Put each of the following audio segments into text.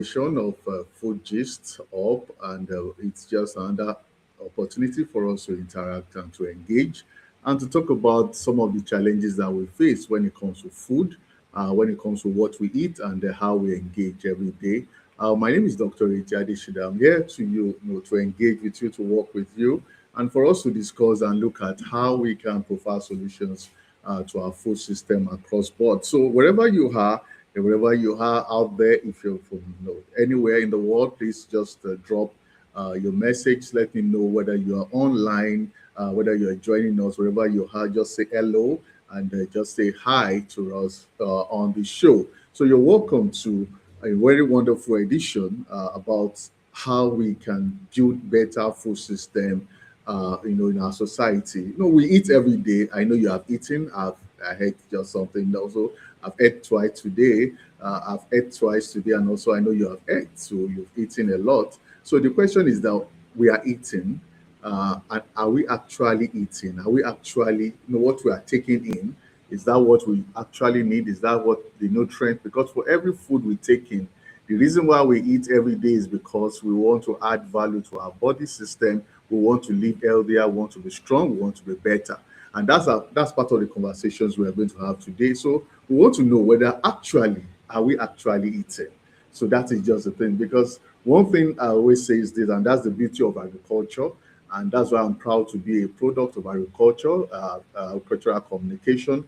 edition of Food Gist up, and it's just another opportunity for us to interact and to engage and to talk about some of the challenges that we face when it comes to food, when it comes to what we eat, and how we engage every day. My name is Dr. Iti Adeshida. I'm here to to engage with you, to work with you, and for us to discuss and look at how we can provide solutions to our food system across board. So wherever you are, wherever you are out there, if you're from anywhere in the world, please just drop your message. Let me know whether you are online, whether you are joining us, wherever you are. Just say hello and just say hi to us on the show. So you're welcome to a very wonderful edition about how we can build better food system in our society. We eat every day. I know you have eaten. I had just something also. I've ate twice today. I've ate twice today, and also I know you have ate, so you've eaten a lot. So the question is that we are eating, and are we actually eating? Are we actually, what we are taking in? Is that what we actually need? Is that what the nutrient? Because for every food we take in, the reason why we eat every day is because we want to add value to our body system. We want to live healthier. We want to be strong. We want to be better. And that's part of the conversations we are going to have today. So we want to know whether actually are we actually eating. So that is just the thing. Because one thing I always say is this, and that's the beauty of agriculture, and that's why I'm proud to be a product of agriculture, agricultural communication.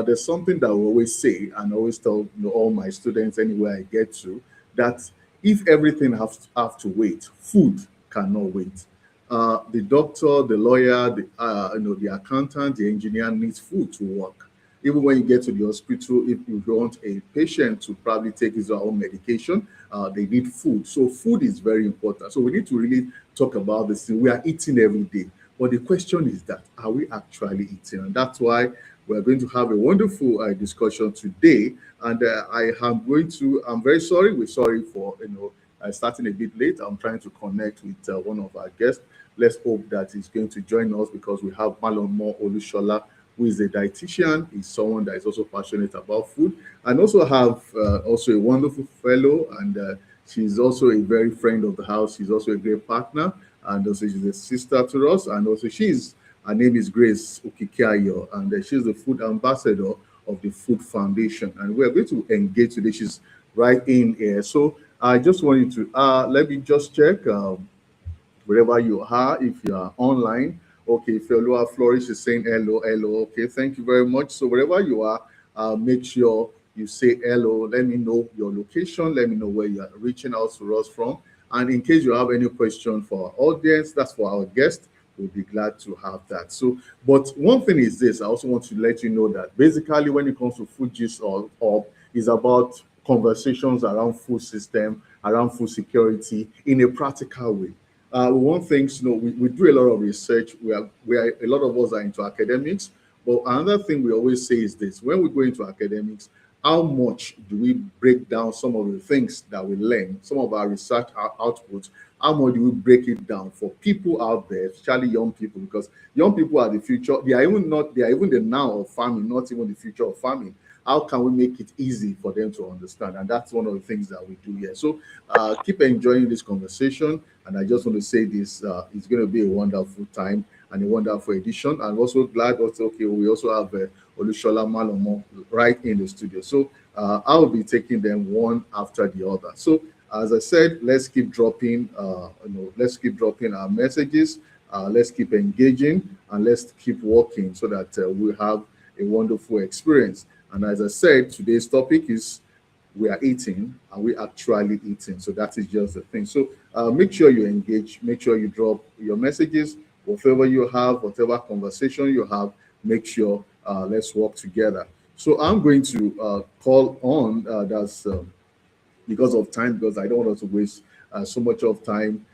There's something that I always say, and I always tell all my students anywhere I get to, that if everything have to wait, food cannot wait. The doctor, the lawyer, the accountant, the engineer needs food to work. Even when you get to the hospital, if you want a patient to probably take his or her own medication, they need food. So food is very important. So we need to really talk about this thing. We are eating every day. But the question is that, are we actually eating? And that's why we're going to have a wonderful discussion today. And I'm very sorry. We're sorry for, starting a bit late. I'm trying to connect with one of our guests. Let's hope that he's going to join us because we have Malomo Olushola, who is a dietitian. He's someone that is also passionate about food, and also have also a wonderful fellow, and she's also a very friend of the house. She's also a great partner, and also she's a sister to us, and also her name is Grace Ukikiayo, and she's the food ambassador of the Food Foundation, and we're going to engage today. She's right in here, so I just wanted to let me just check. Wherever you are, if you are online. Okay, Felua Flourish is saying hello, hello. Okay, thank you very much. So wherever you are, make sure you say hello. Let me know your location. Let me know where you are reaching out to us from. And in case you have any question for our audience, that's for our guest, we'll be glad to have that. So, but one thing is this, I also want to let you know that basically when it comes to food gist or is about conversations around food system, around food security in a practical way. One thing, we do a lot of research. We are a lot of us are into academics, but another thing we always say is this: when we go into academics, how much do we break down some of the things that we learn, some of our research outputs? How much do we break it down for people out there, especially young people? Because young people are the future. They are even the now of farming, not even the future of farming. How can we make it easy for them to understand? And that's one of the things that we do here. So keep enjoying this conversation. And I just want to say this: it's going to be a wonderful time and a wonderful edition. I'm also glad also, okay, we also have Olushola Malomo right in the studio. So I'll be taking them one after the other. So as I said, let's keep dropping our messages. Let's keep engaging and let's keep working so that we have a wonderful experience. And as I said, today's topic is we are eating. Are we actually eating? So that is just the thing. So make sure you engage. Make sure you drop your messages. Whatever you have, whatever conversation you have, make sure let's work together. So I'm going to call on that's because of time, because I don't want us to waste so much of time.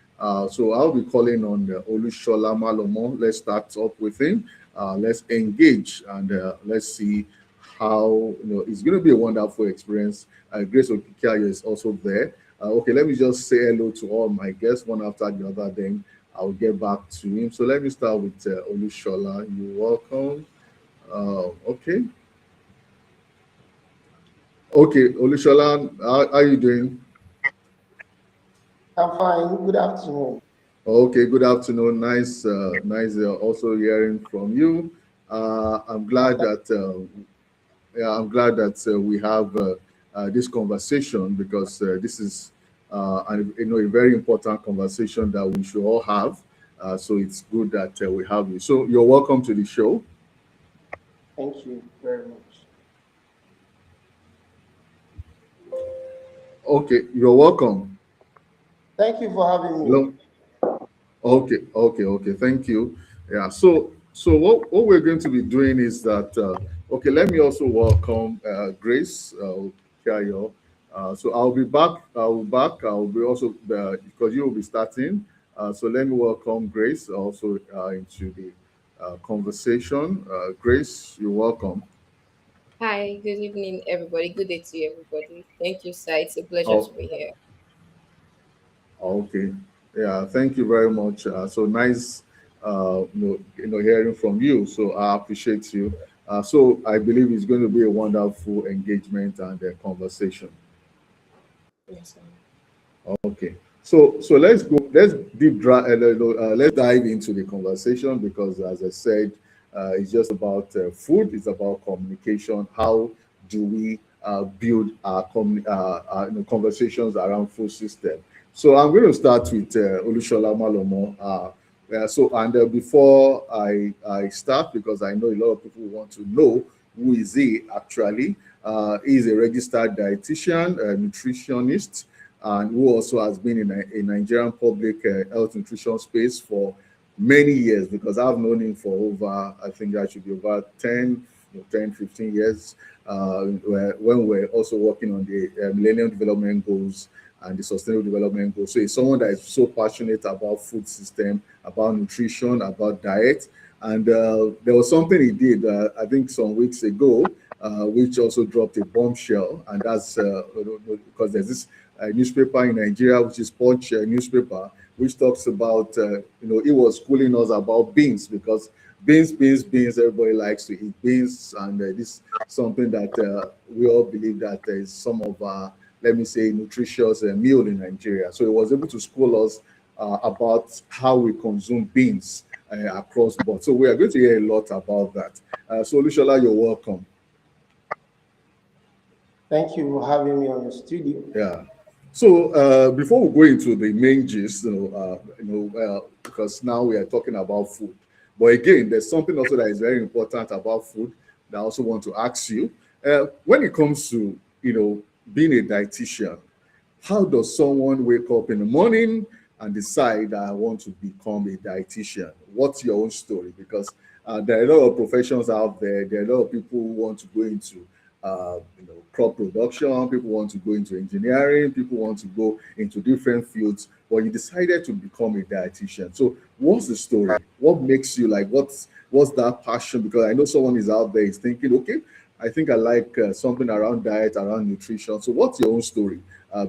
So I'll be calling on Olushola Malomo. Let's start up with him. Let's engage and let's see how it's going to be a wonderful experience. Grace Okikiayo is also there. Okay, let me just say hello to all my guests one after the other. Then I'll get back to him. So let me start with Olushola. You're welcome. Okay. Okay, Olushola, how are you doing? I'm fine. Good afternoon. Okay, good afternoon. Nice, nice also hearing from you. I'm glad that yeah, I'm glad that we have this conversation because this is a very important conversation that we should all have. So it's good that we have you. So you're welcome to the show. Thank you very much. Okay, you're welcome. Thank you for having me. Hello. Okay. Thank you. Yeah. So what we're going to be doing is that okay. Let me also welcome Grace Kayo. So I'll be back. I'll be back. I'll be also because you will be starting. So let me welcome Grace also into the conversation. Grace, you're welcome. Hi, good evening, everybody. Good day to you, everybody. Thank you, sir. It's a pleasure Oh, to be here. okay. Yeah, thank you very much. So nice, hearing from you. So I appreciate you. So I believe it's going to be a wonderful engagement and conversation. Yes, sir. Okay. So let's go. Let's let's dive into the conversation because, as I said, it's just about food. It's about communication. How do we build conversations around food system? So I'm going to start with Olushola Malomo. Before I start, because I know a lot of people want to know who is he actually. He's a registered dietitian, a nutritionist, and who also has been in a Nigerian public health nutrition space for many years because I've known him for over, I think that should be over 15 years, when we're also working on the Millennium Development Goals and the Sustainable Development Goals. So he's someone that is so passionate about food system, about nutrition, about diet. And there was something he did, I think, some weeks ago, which also dropped a bombshell, and that's because there's this newspaper in Nigeria, which is Punch newspaper, which talks about, it was schooling us about beans because beans, everybody likes to eat beans, and this something that we all believe that is some of our, let me say, nutritious meal in Nigeria. So it was able to school us about how we consume beans across board. So we are going to hear a lot about that. So Lushola, you're welcome. Thank you for having me on your studio. Yeah. So before we go into the main gist, because now we are talking about food. But again, there's something also that is very important about food that I also want to ask you. When it comes to being a dietitian, how does someone wake up in the morning and decide that I want to become a dietitian? What's your own story? Because there are a lot of professions out there. There are a lot of people who want to go into crop production. People want to go into engineering. People want to go into different fields. But you decided to become a dietitian. So what's the story? What makes you like? What's that passion? Because I know someone is out there is thinking, okay, I think I like something around diet, around nutrition. So what's your own story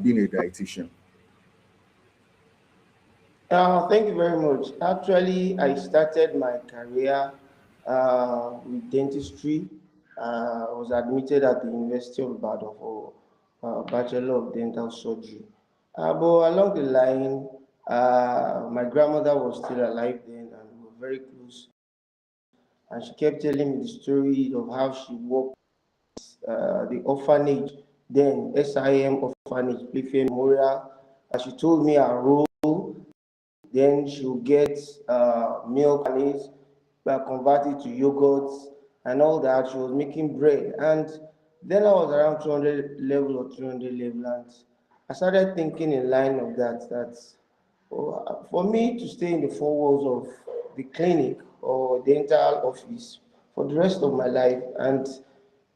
being a dietitian? Thank you very much. Actually, I started my career with dentistry. I was admitted at the University of Ibadan for Bachelor of Dental Surgery. But along the line, my grandmother was still alive then, and we were very close. And she kept telling me the story of how she worked the orphanage, then SIM orphanage, Playfair Memorial. She told me her role, then she'll get milk and it, convert it to yogurts and all that. She was making bread. And then I was around 200 level or 300 level. And I started thinking in line of that for me to stay in the four walls of the clinic or dental office for the rest of my life, and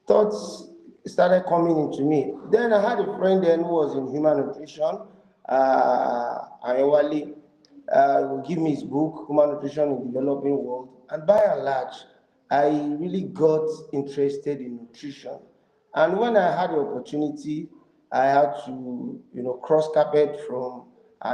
thoughts started coming into me. Then I had a friend then who was in human nutrition, Ayewale. He would give me his book, Human Nutrition in Developing World. And by and large, I really got interested in nutrition. And when I had the opportunity, I had to, cross carpet from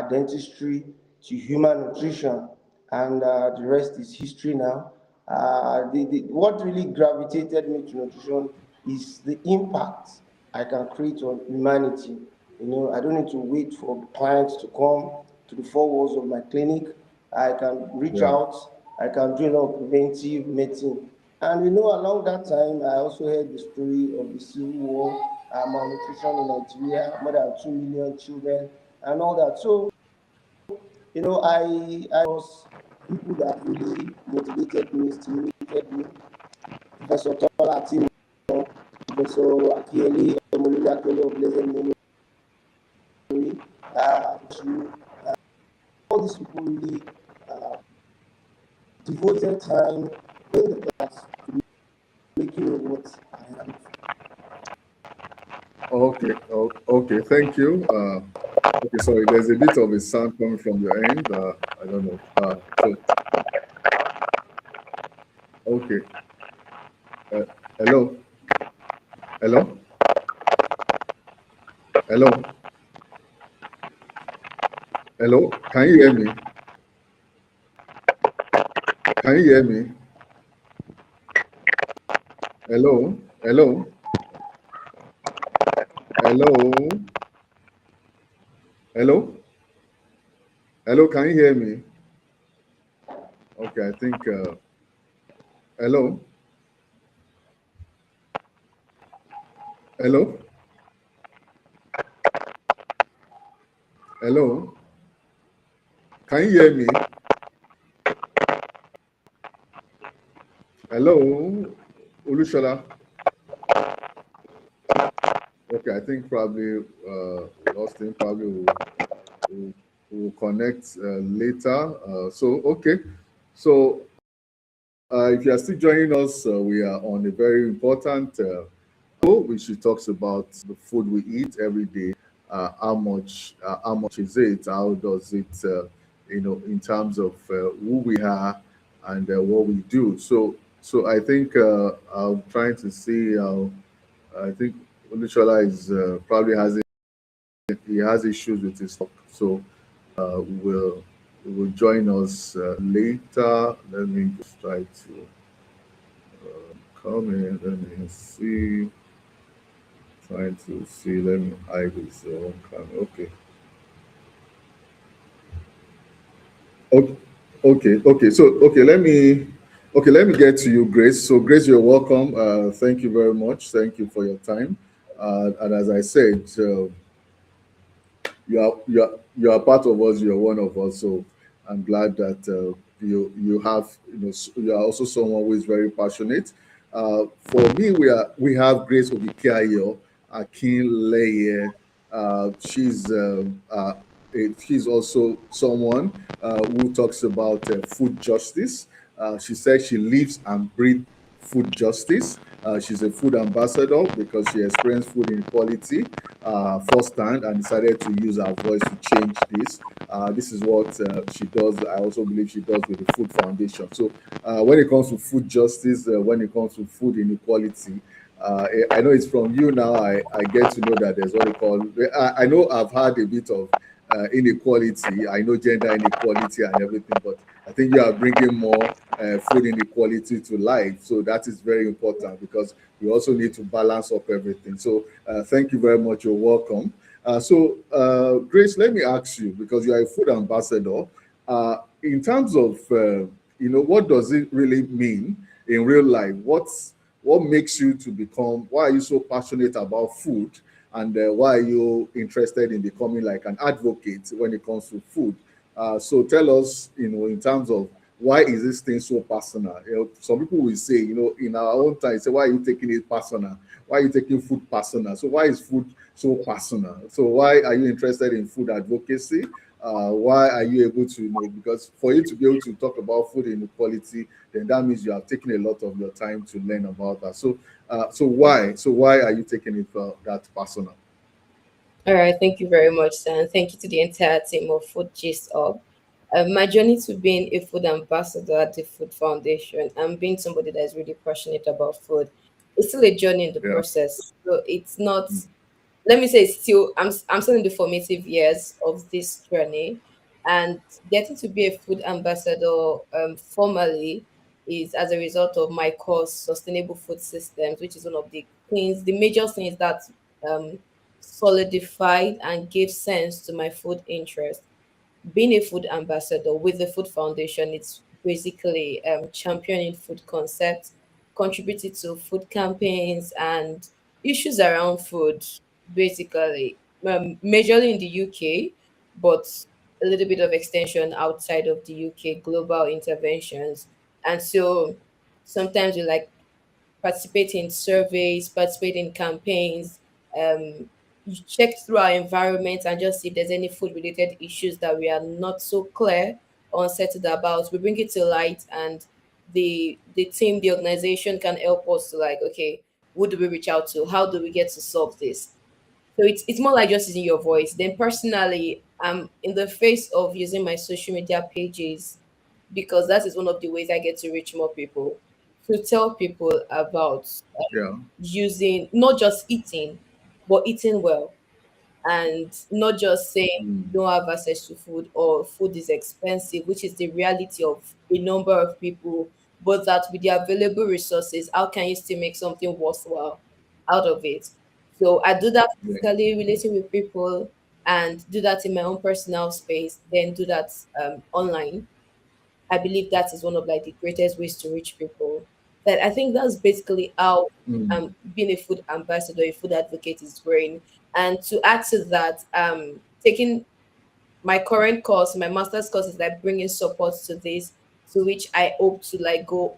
dentistry to human nutrition, and the rest is history now. What really gravitated me to nutrition is the impact I can create on humanity. I don't need to wait for clients to come to the four walls of my clinic. I can reach Yeah. out. I can do a lot of preventive medicine. And along that time, I also heard the story of the civil war, malnutrition in Nigeria, more than 2 million children, and all that. So, I was people that really motivated me, stimulated me. Professor Tola Timo, Professor Akieli, Emolide Akieli of blessed memory, you, all these people really uh, devoted time in the class to making me what I am. Okay. Okay. Thank you. Okay. Sorry. There's a bit of a sound coming from your end. I don't know. So okay. Uh, hello. Hello. Hello. Hello. Can you hear me? Can you hear me? Hello. Hello. Hello. Hello. Hello. Can you hear me? Okay. I think. Hello. Hello. Hello. Can you hear me? Hello. Ulushola. Okay. I think probably we lost him. Probably we'll, we'll connect later. So okay. So if you are still joining us, we are on a very important which she talks about the food we eat every day. How much is it? How does it, in terms of who we are and what we do. So I think I'm trying to see how I think Oluchola is probably he has issues with his talk. So will will join us later. Let me just try to come in. Let me see. Trying to see. Let me hide his own camera. Okay. Okay. Okay. So let me get to you, Grace. So Grace, you're welcome. Thank you very much. Thank you for your time. And as I said, you are part of us. You're one of us. So I'm glad that you have you are also someone who is very passionate. For me, we have Grace Obikayo Akinleye. She's she's also someone who talks about food justice. She says she lives and breathes food justice. She's a food ambassador because she experienced food inequality firsthand and decided to use her voice to change this. This is what she does. I also believe she does with the Food Foundation. So when it comes to food justice, when it comes to food inequality, I know it's from you now. I get to know that there's what they call. I know I've had a bit of inequality. I know gender inequality and everything, but I think you are bringing more food inequality to life. So that is very important because we also need to balance up everything. So thank you very much. You're welcome. Grace, let me ask you because you are a food ambassador. In terms of what does it really mean in real life? What makes you to become? Why are you so passionate about food? And why are you interested in becoming like an advocate when it comes to food? So tell us, in terms of why is this thing so personal? Some people will say, in our own time, say, why are you taking it personal? Why are you taking food personal? So why is food so personal? So why are you interested in food advocacy? Why are you able to, because for you to be able to talk about food inequality, then that means you have taken a lot of your time to learn about that. So why are you taking it that personal? All right, thank you very much, Sam. Thank you to the entire team of Food Gist Up. My journey to being a food ambassador at the Food Foundation and being somebody that is really passionate about food, it's still a journey in the Yeah. process. So it's not, let me say, it's still, I'm still in the formative years of this journey. And getting to be a food ambassador formally is as a result of my course, Sustainable Food Systems, which is one of the things, the major things that um, solidified and gave sense to my food interest. Being a food ambassador with the Food Foundation, it's basically championing food concepts, contributing to food campaigns and issues around food, basically, majorly in the UK, but a little bit of extension outside of the UK, global interventions. And so sometimes we like participate in surveys, participate in campaigns, you check through our environment and just see if there's any food related issues that we are not so clear or unsettled about. We bring it to light, and the team, the organization can help us to like, okay, who do we reach out to? How do we get to solve this? So it's more like just using your voice. Then personally, I'm in the face of using my social media pages because that is one of the ways I get to reach more people. To tell people about Yeah. using not just eating, but eating well, and not just saying Mm. you don't have access to food or food is expensive, which is the reality of a number of people, but that with the available resources, how can you still make something worthwhile out of it? So I do that Yeah. physically, relating with people, and do that in my own personal space, then do that online. I believe that is one of like the greatest ways to reach people. That I think that's basically how Mm. being a food ambassador, a food advocate is growing. And to add to that, taking my current course, my master's course is like bringing support to this, to which I hope to like go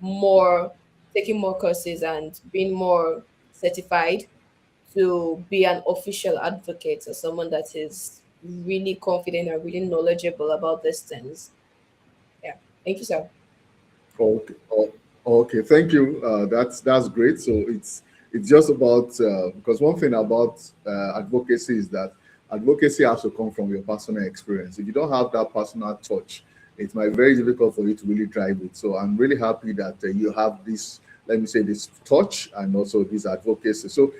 more, taking more courses and being more certified to be an official advocate or someone that is really confident and really knowledgeable about these things. Yeah. Thank you, sir. Okay. Okay. Thank you. That's great. So it's just about because one thing about advocacy is that advocacy has to come from your personal experience. If you don't have that personal touch, it might be very difficult for you to really drive it. So I'm really happy that you have this, let me say, this touch and also this advocacy. So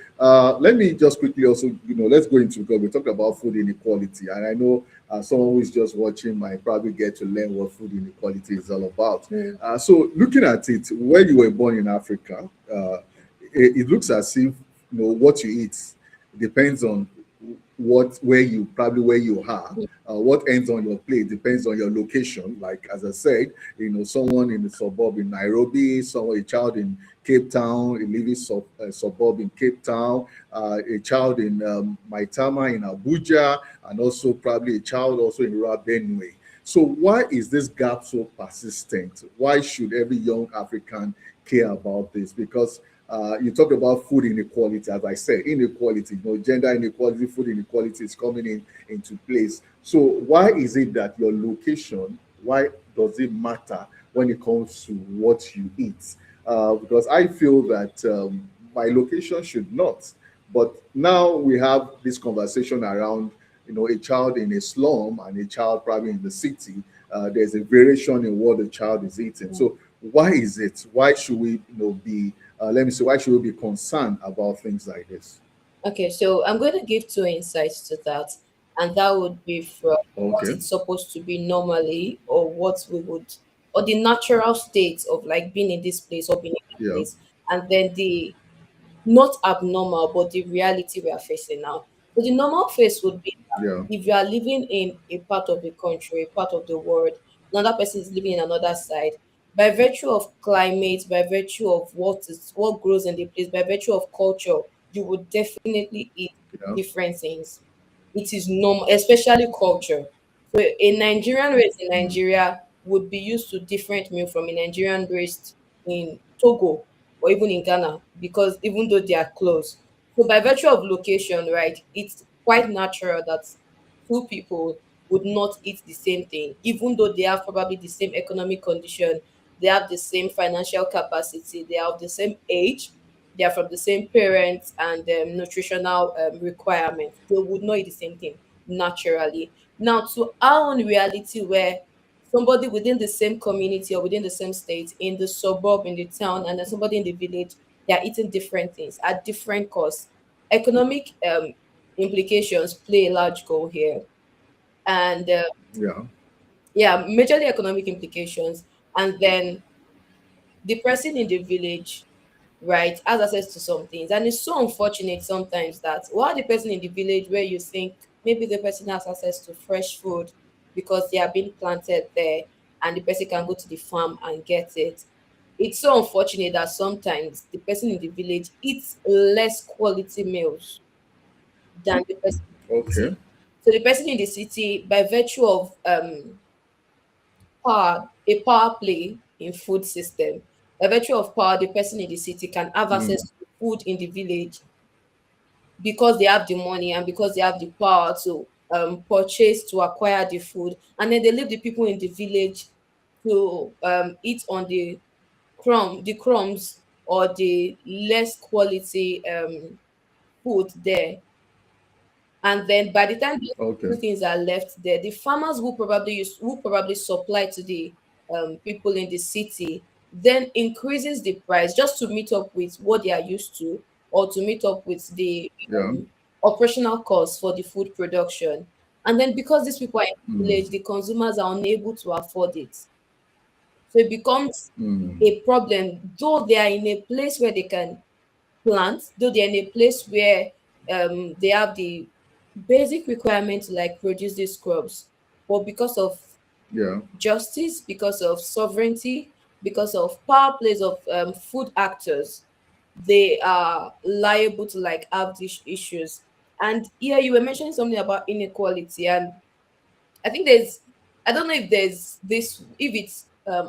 let me just quickly also, let's go into, because we talked about food inequality, and I know someone who is just watching might probably get to learn what food inequality is all about. Mm. So looking at it, when you were born in Africa, it looks as if what you eat depends on where you are. What ends on your plate depends on your location. Like as I said, someone in the suburb in Nairobi, someone, a child in Cape Town, a living suburb in Cape Town, a child in Maitama in Abuja, and also probably a child also in Rural Benue. So why is this gap so persistent? Why should every young African care about this? Because you talk about food inequality, as I said, inequality, gender inequality, food inequality is coming into place. So why is it that your location, why does it matter when it comes to what you eat? Because I feel that my location should not. But now we have this conversation around, a child in a slum and a child probably in the city. There's a variation in what the child is eating. So why is it? Why should we, be let me say, why should we be concerned about things like this? Okay, so I'm going to give two insights to that, and that would be from what Okay. it's supposed to be normally, or what we would, or the natural state of like being in this place or being in that Yeah. place, and then the not abnormal, but the reality we are facing now. So the normal phase would be Yeah. if you are living in a part of the country, a part of the world, another person is living in another side. By virtue of climate, by virtue of what grows in the place, by virtue of culture, you would definitely eat Yeah. different things. It is normal, especially culture. So a Nigerian raised in Mm. Nigeria would be used to different meal from a Nigerian raised in Togo or even in Ghana, because even though they are close. So by virtue of location, right, it's quite natural that two people would not eat the same thing, even though they have probably the same economic condition, they have the same financial capacity, they have the same age, they are from the same parents and nutritional requirements. They would not eat the same thing naturally. Now, to our own reality, where somebody within the same community or within the same state, in the suburb, in the town, and then somebody in the village, they are eating different things at different costs. Economic implications play a large role here, and Yeah. yeah, majorly economic implications. And then the person in the village right, has access to some things. And it's so unfortunate sometimes that while the person in the village where you think maybe the person has access to fresh food because they are being planted there and the person can go to the farm and get it, it's so unfortunate that sometimes the person in the village eats less quality meals than the person in the Okay. city. So the person in the city, by virtue of power play in food system, by virtue of power, the person in the city can have access Mm, to food in the village because they have the money and because they have the power to purchase to acquire the food, and then they leave the people in the village to eat on the crumbs or the less quality food there. And then by the time these okay. two things are left there, the farmers who probably supply to the people in the city then increases the price just to meet up with what they are used to, or to meet up with the Yeah. operational costs for the food production. And then because these people are in the Mm, village, the consumers are unable to afford it. So it becomes mm, a problem, though they are in a place where they can plant, though they're in a place where they have the basic requirement to like produce these crops, but because of yeah. justice, because of sovereignty, because of power plays of food actors, they are liable to like have these issues. And yeah, you were mentioning something about inequality, and I think I don't know if there's this, if it's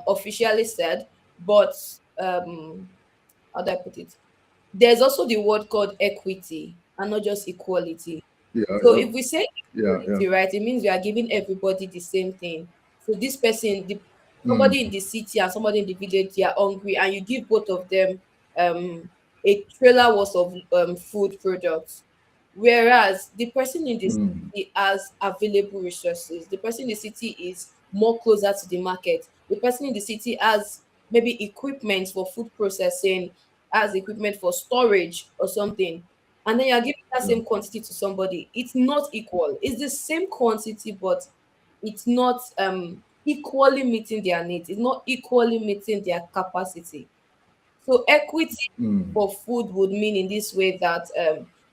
officially said, but how do I put it? There's also the word called equity and not just equality. Yeah. So Yeah. if we say Yeah. Yeah. equality, right, it means we are giving everybody the same thing. So this person, somebody in Mm, the city and somebody in the village, they are hungry, and you give both of them um, a trailer worth of food products. Whereas the person in the mm, city has available resources. The person in the city is more closer to the market. The person in the city has maybe equipment for food processing, has equipment for storage or something, and then you're giving that yeah. same quantity to somebody. It's not equal. It's the same quantity, but it's not equally meeting their needs. It's not equally meeting their capacity. So equity Mm, for food would mean in this way that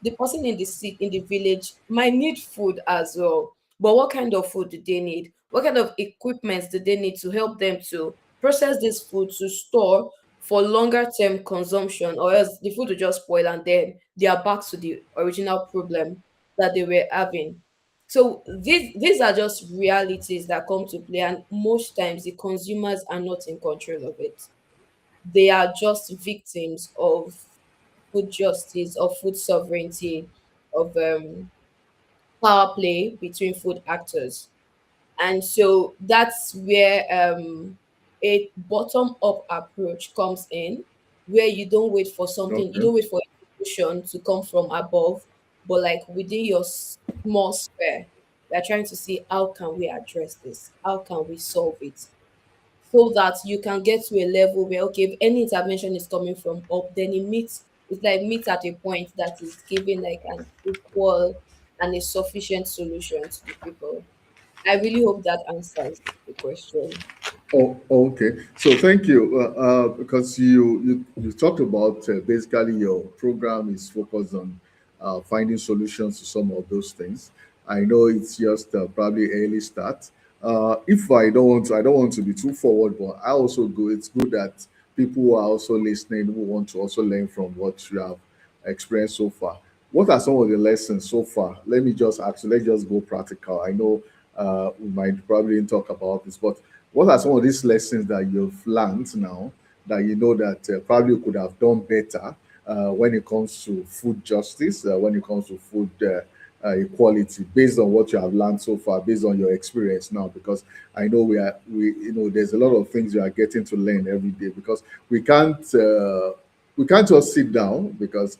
the person in the in the village might need food as well. But what kind of food do they need? What kind of equipment do they need to help them to process this food to store for longer term consumption, or else the food will just spoil and then they are back to the original problem that they were having. So these are just realities that come to play, and most times the consumers are not in control of it. They are just victims of food justice, of food sovereignty, of power play between food actors. And so that's where a bottom up approach comes in, where you don't wait for something, you okay. don't wait for a solution to come from above, but like within your small sphere, we are trying to see how can we address this? How can we solve it? So that you can get to a level where, okay, if any intervention is coming from up, then it's like meets at a point that is giving like an equal and a sufficient solution to the people. I really hope that answers the question. Oh, okay. So thank you, because you talked about basically your program is focused on finding solutions to some of those things. I know it's just probably early start. If I don't want to be too forward, but I also go. It's good that people who are also listening who want to also learn from what you have experienced so far. What are some of the lessons so far? Let me just ask you, let's just go practical. I know we might probably didn't talk about this, but what are some of these lessons that you've learned now that you know that probably you could have done better when it comes to food justice, when it comes to food equality, based on what you have learned so far, based on your experience now? Because I know there's a lot of things you are getting to learn every day because we can't just sit down because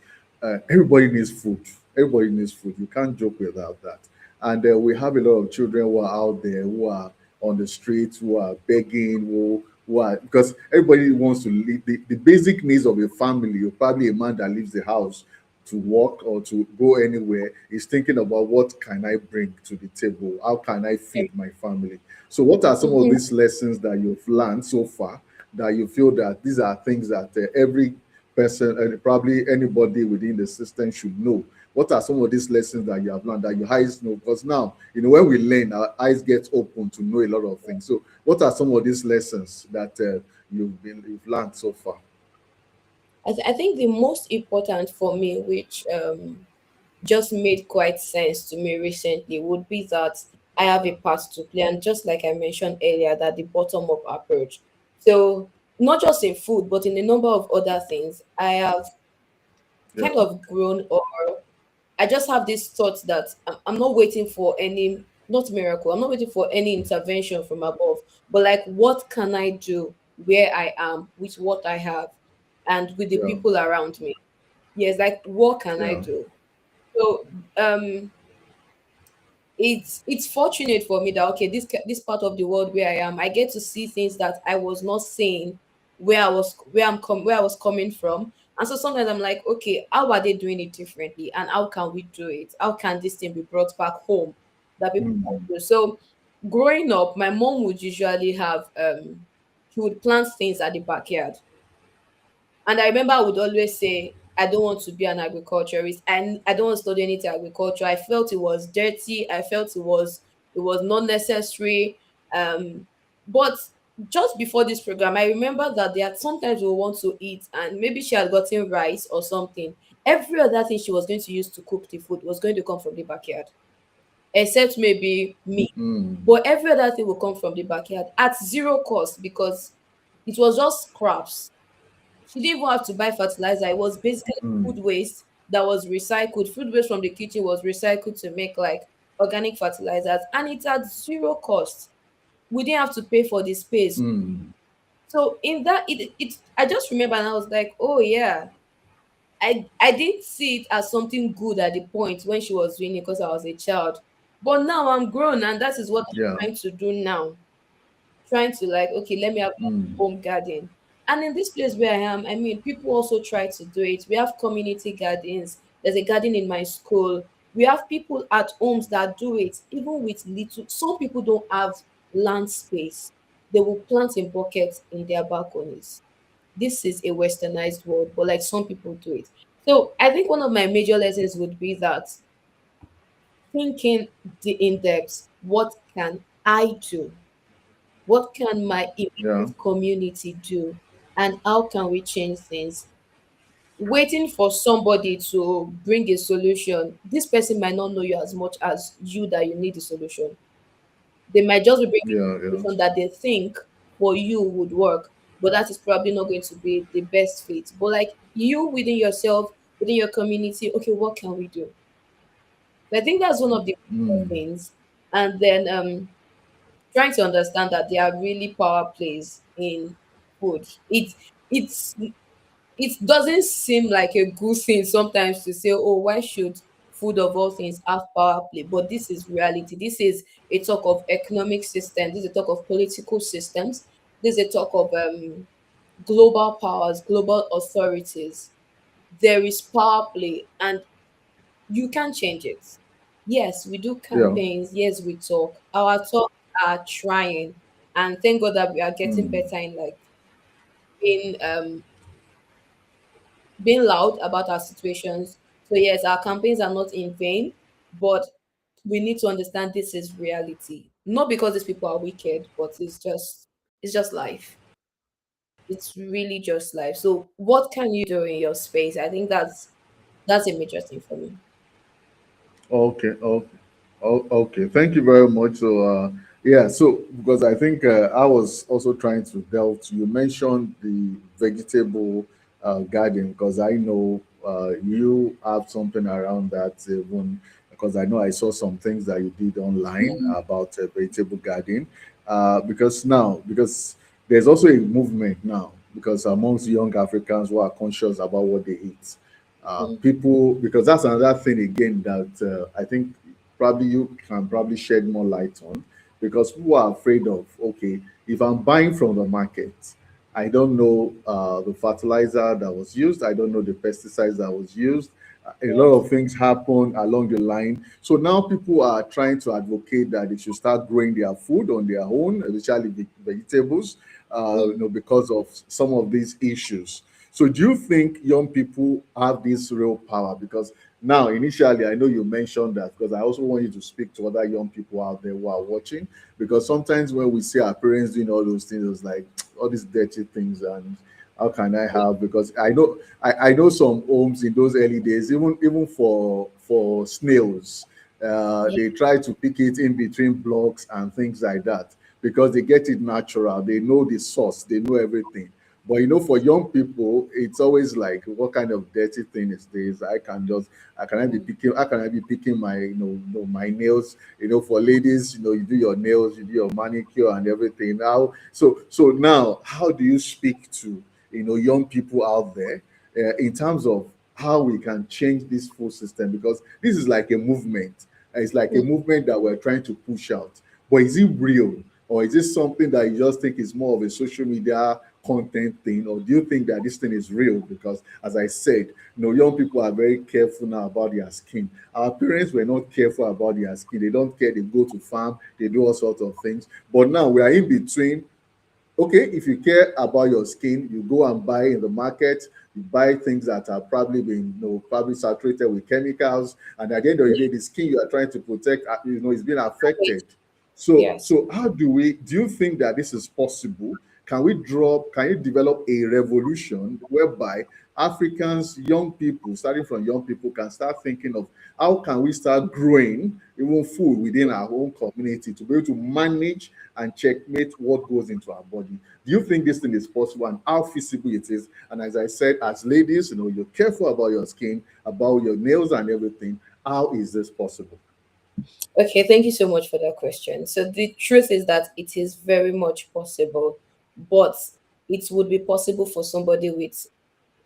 everybody needs food. Everybody needs food. You can't joke without that. And we have a lot of children who are out there who are on the streets, who are begging, who are because everybody wants to live the basic needs of a family, or probably a man that leaves the house to work or to go anywhere is thinking about what can I bring to the table? How can I feed my family? So what are some of Mhm. these lessons that you've learned so far that you feel that these are things that every person and probably anybody within the system should know? What are some of these lessons that you have learned that your eyes know? Because now, when we learn, our eyes get open to know a lot of things. So, what are some of these lessons that you've learned so far? I think the most important for me, which just made quite sense to me recently, would be that I have a part to play. And just like I mentioned earlier, that the bottom up approach. So, not just in food, but in a number of other things, I have Yeah, kind of grown, or I just have this thought that I'm not waiting for any, not miracle, I'm not waiting for any intervention from above, but like, what can I do where I am with what I have and with the yeah, people around me? Yes, like, what can I yeah. do? So, it's fortunate for me that, okay, this part of the world where I am, I get to see things that I was not seeing where I was coming from. And so sometimes I'm like, okay, how are they doing it differently, and how can we do it? How can this thing be brought back home that people can Mm, do? So growing up, my mom would usually have she would plant things at the backyard. And I remember I would always say, I don't want to be an agriculturist, and I don't want to study anything agriculture. I felt it was dirty. I felt it was not necessary. But just before this program, I remember that there are sometimes we want to eat, and maybe she had gotten rice or something. Every other thing she was going to use to cook the food was going to come from the backyard, except maybe meat. mm, But every other thing will come from the backyard at zero cost, because it was just scraps. She didn't even have to buy fertilizer. It was basically mm, food waste that was recycled. Food waste from the kitchen was recycled to make like organic fertilizers, and it's at zero cost. We didn't have to pay for the space. mm. So in that, it I just remember, and I was like, oh yeah, I didn't see it as something good at the point when she was doing it because I was a child. But now I'm grown, and that is what Yeah. I'm trying to do now, trying to like, okay, let me have my Mm, home garden. And in this place where I am, I mean, people also try to do it. We have community gardens. There's a garden in my school. We have people at homes that do it, even with little. Some people don't have land space. They will plant in buckets in their balconies. This is a westernized world, but like, some people do it. So I think one of my major lessons would be that thinking the in depth, what can I do? What can my yeah. immediate community do? And how can we change things? Waiting for somebody to bring a solution, this person might not know you as much as you that you need the solution. They might just be bringing Yeah. a Yeah. solution that they think for you would work, but that is probably not going to be the best fit. But like, you within yourself, within your community, okay, what can we do? So I think that's one of the Mm, things. And then trying to understand that there are really power plays in food. It's it doesn't seem like a good thing sometimes to say, oh, why should food of all things have power play? But this is reality. This is a talk of economic systems. This is a talk of political systems. This is a talk of global powers, global authorities. There is power play, and you can change it. Yes, we do yeah. campaigns. Yes, we talk. Our talks are trying, and thank God that we are getting Mm, better in like being being loud about our situations. So yes, our campaigns are not in vain, but we need to understand this is reality. Not because these people are wicked, but it's just life. It's really just life. So what can you do in your space? I think that's a major thing for me. okay. Okay. Oh, okay. Thank you very much. So, yeah. So, because I think I was also trying to delve. You mentioned the vegetable garden because I know you have something around that. Even because I know I saw some things that you did online about vegetable garden. Because there's also a movement now because amongst young Africans who are conscious about what they eat, Mm, people, because that's another thing again that I think probably you can probably shed more light on, because people are afraid of, okay, if I'm buying from the market, I don't know the fertilizer that was used, I don't know the pesticides that was used. A lot yes. of things happen along the line. So now people are trying to advocate that they should start growing their food on their own, especially vegetables, Mm, because of some of these issues. So do you think young people have this real power? Because now, initially, I know you mentioned that, because I also want you to speak to other young people out there who are watching. Because sometimes when we see our parents doing all those things, it's like all these dirty things, and how can I have? Because I know some homes in those early days, even for snails, Yeah. they try to pick it in between blocks and things like that, because they get it natural. They know the source, they know everything. But for young people, it's always like, what kind of dirty thing is this? How can I be picking my my nails? For ladies, you do your nails, you do your manicure and everything. So now, how do you speak to young people out there, in terms of how we can change this food system? Because this is like a movement. It's like a Mm. movement that we're trying to push out. But is it real? Or is this something that you just think is more of a social media content thing? Or do you think that this thing is real? Because, as I said, young people are very careful now about their skin. Our parents were not careful about their skin. They don't care. They go to farm, they do all sorts of things. But now we are in between. Okay, if you care about your skin, you go and buy in the market. You buy things that are probably been, probably saturated with chemicals, and at the end of the day, the skin you are trying to protect, is being affected. So, Yes. so how do you think that this is possible? Can you develop a revolution whereby Africans, young people, starting from young people, can start thinking of how can we start growing even food within our own community to be able to manage and checkmate what goes into our body? Do you think this thing is possible, and how feasible it is? And as I said, as ladies, you're careful about your skin, about your nails and everything. How is this possible? Okay, thank you so much for that question. So the truth is that it is very much possible, but it would be possible for somebody with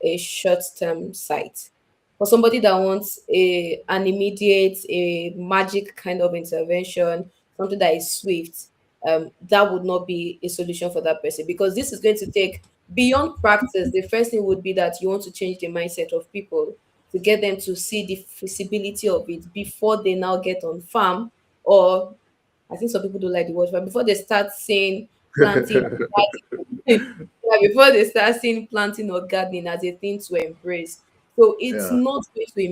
a short-term sight. For somebody that wants an immediate, a magic kind of intervention, something that is swift, that would not be a solution for that person, because this is going to take beyond practice. The first thing would be that you want to change the mindset of people to get them to see the feasibility of it before they now get on farm, or I think some people don't like the word, but before they start saying planting, yeah, before they start seeing planting or gardening as a thing to embrace. So it's Yeah. not going to be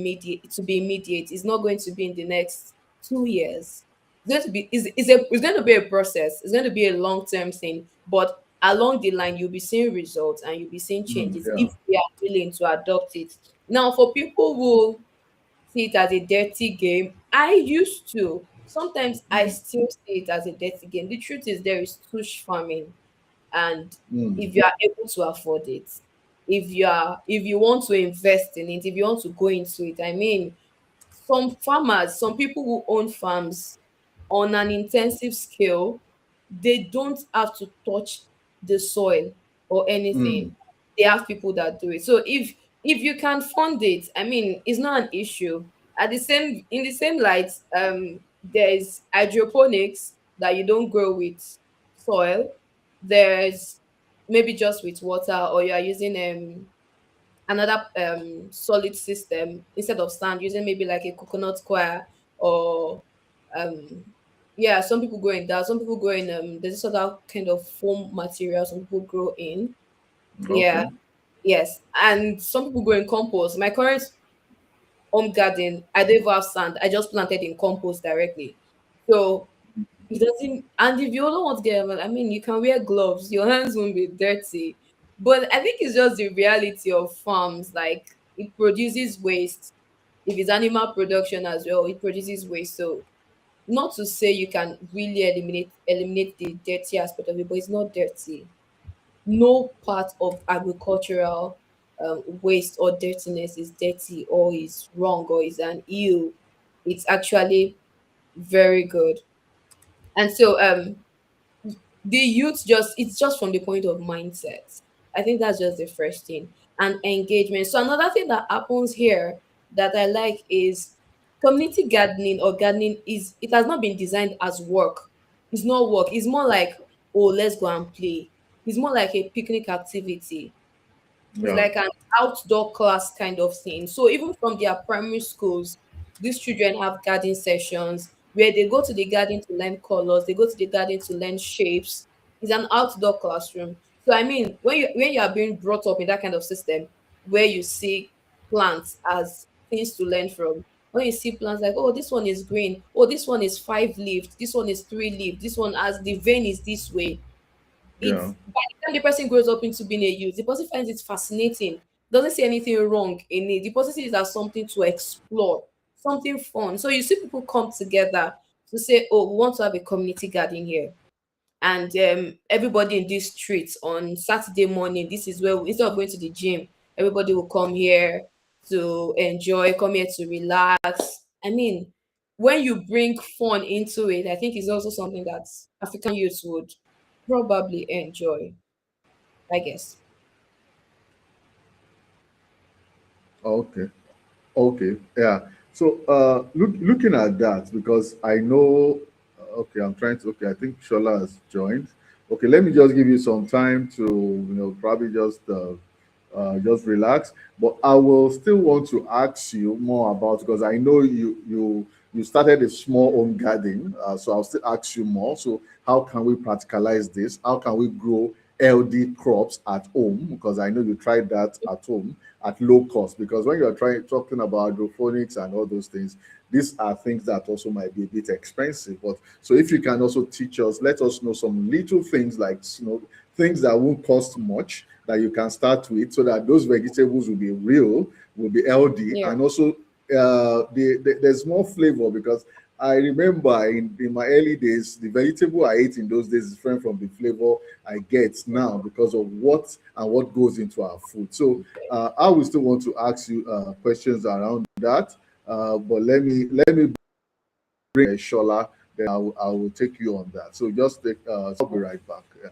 immediate. It's not going to be in the next 2 years. It's going to be it's going to be a process. It's going to be a long term thing. But along the line, you'll be seeing results and you'll be seeing changes Yeah. if we are willing to adopt it. Now, for people who see it as a dirty game, I used to. Sometimes I still see it as a dirty game. The truth is there is tush farming, and Mm. if you are able to afford it, if you want to invest in it, if you want to go into it, I mean, some farmers, some people who own farms on an intensive scale, they don't have to touch the soil or anything. Mm. They have people that do it. So if you can fund it, I mean, it's not an issue. At the same In the same light, there's hydroponics that you don't grow with soil. There's maybe just with water, or you are using another solid system instead of sand, using maybe like a coconut coir, or um yeah, some people grow in that, some people grow in there's this other kind of foam material some people grow in. Yeah, Okay. yes, and some people grow in compost. My current home garden, I don't even have sand, I just planted in compost directly. So it doesn't, and if you don't want to get, I mean, you can wear gloves, your hands won't be dirty. But I think it's just the reality of farms. Like, it produces waste. If it's animal production as well, it produces waste. So not to say you can really eliminate the dirty aspect of it, but it's not dirty. No part of agricultural waste or dirtiness is dirty or is wrong or is an ill. It's actually very good. And so the youth, just it's just from the point of mindset. I think that's just the first thing. And engagement. So another thing that happens here that I like is community gardening, or gardening, is it has not been designed as work. It's not work. It's more like, oh, let's go and play. It's more like a picnic activity. It's Yeah. like an outdoor class kind of thing. So even from their primary schools, these children have garden sessions where they go to the garden to learn colors, they go to the garden to learn shapes. It's an outdoor classroom. So I mean, when you are being brought up in that kind of system where you see plants as things to learn from, when you see plants like, oh, this one is green, oh, this one is 5 leaved, this one is 3 leaved, this one has the vein is this way. Yeah. It's by the time the person grows up into being a youth, the person finds it fascinating, doesn't see anything wrong in it. The person sees it as something to explore, something fun. So you see people come together to say, oh, we want to have a community garden here, and everybody in this street on Saturday morning, this is where instead of going to the gym, everybody will come here to enjoy, come here to relax. I mean, when you bring fun into it, I think it's also something that African youth would probably enjoy, I guess. Okay. Okay, yeah. So, looking at that, because I know, okay, I'm trying to, okay, I think Shola has joined. Okay, let me just give you some time to, probably just relax. But I will still want to ask you more about, because I know you started a small home garden, so I'll still ask you more. So, how can we practicalize this? How can we grow LD crops at home? Because I know you tried that at home at low cost. Because when you're trying talking about hydroponics and all those things, these are things that also might be a bit expensive. But so if you can also teach us, let us know some little things like things that won't cost much that you can start with, so that those vegetables will be real, will be healthy, Yeah. and also there's more flavor. Because I remember in my early days, the vegetable I ate in those days is different from the flavor I get now because of what goes into our food. So I will still want to ask you questions around that, but let me bring Shola, then I will take you on that. So just take, I'll be right back. Yeah.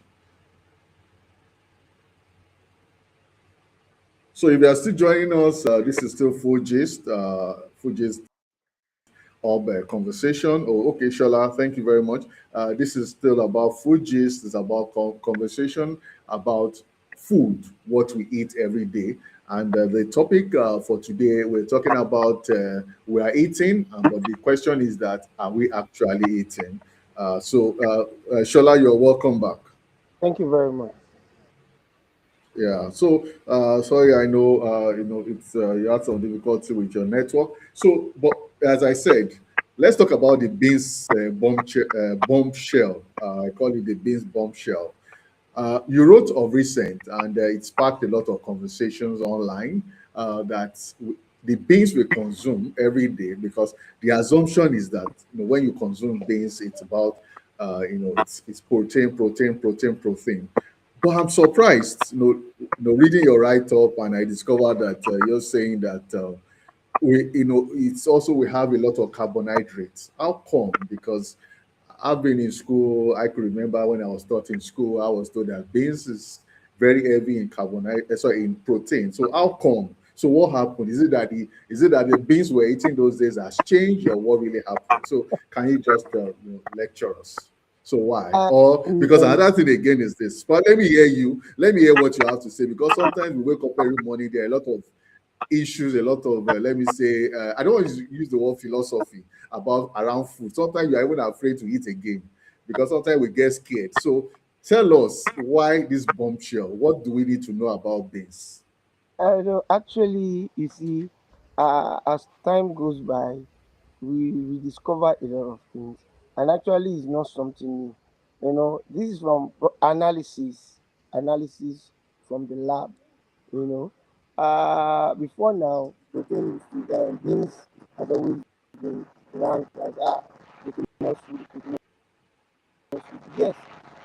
So if you are still joining us, this is still Full Gist of conversation. Oh, okay, Shola, thank you very much. This is still about food gist. It's about conversation about food, what we eat every day. And the topic for today, we're talking about we are eating, but the question is that are we actually eating? Shola, you're welcome back. Thank you very much. Yeah. So, sorry, I know, it's you had some difficulty with your network. So, but as I said, let's talk about the beans bombshell. I call it the beans bombshell. You wrote of recent, and it sparked a lot of conversations online that the beans we consume every day, because the assumption is that when you consume beans, it's about it's protein, protein, protein, protein. But I'm surprised, reading your write up, and I discovered that you're saying that it's also we have a lot of carbohydrates. How come? Because I've been in school. I could remember when I was taught in school, I was told that beans is very heavy in carbohydrate, sorry, in protein. So how come? So what happened? Is it that the beans we're eating those days has changed, or what really happened? So can you just lecture us? So why? Uh, Or because um, another thing again is this. But let me hear you. Let me hear what you have to say, because sometimes we wake up every morning. There are a lot of issues, a lot of let me say, I don't want to use the word philosophy about around food. Sometimes you're even afraid to eat again, because sometimes we get scared. So tell us why this bombshell. What do we need to know about beans? I know, actually, you see, as time goes by, we discover a lot of things, and actually, it's not something new. This is from analysis from the lab. You know, before now, protein beans has always been ranked as protein food, protein food. Yes,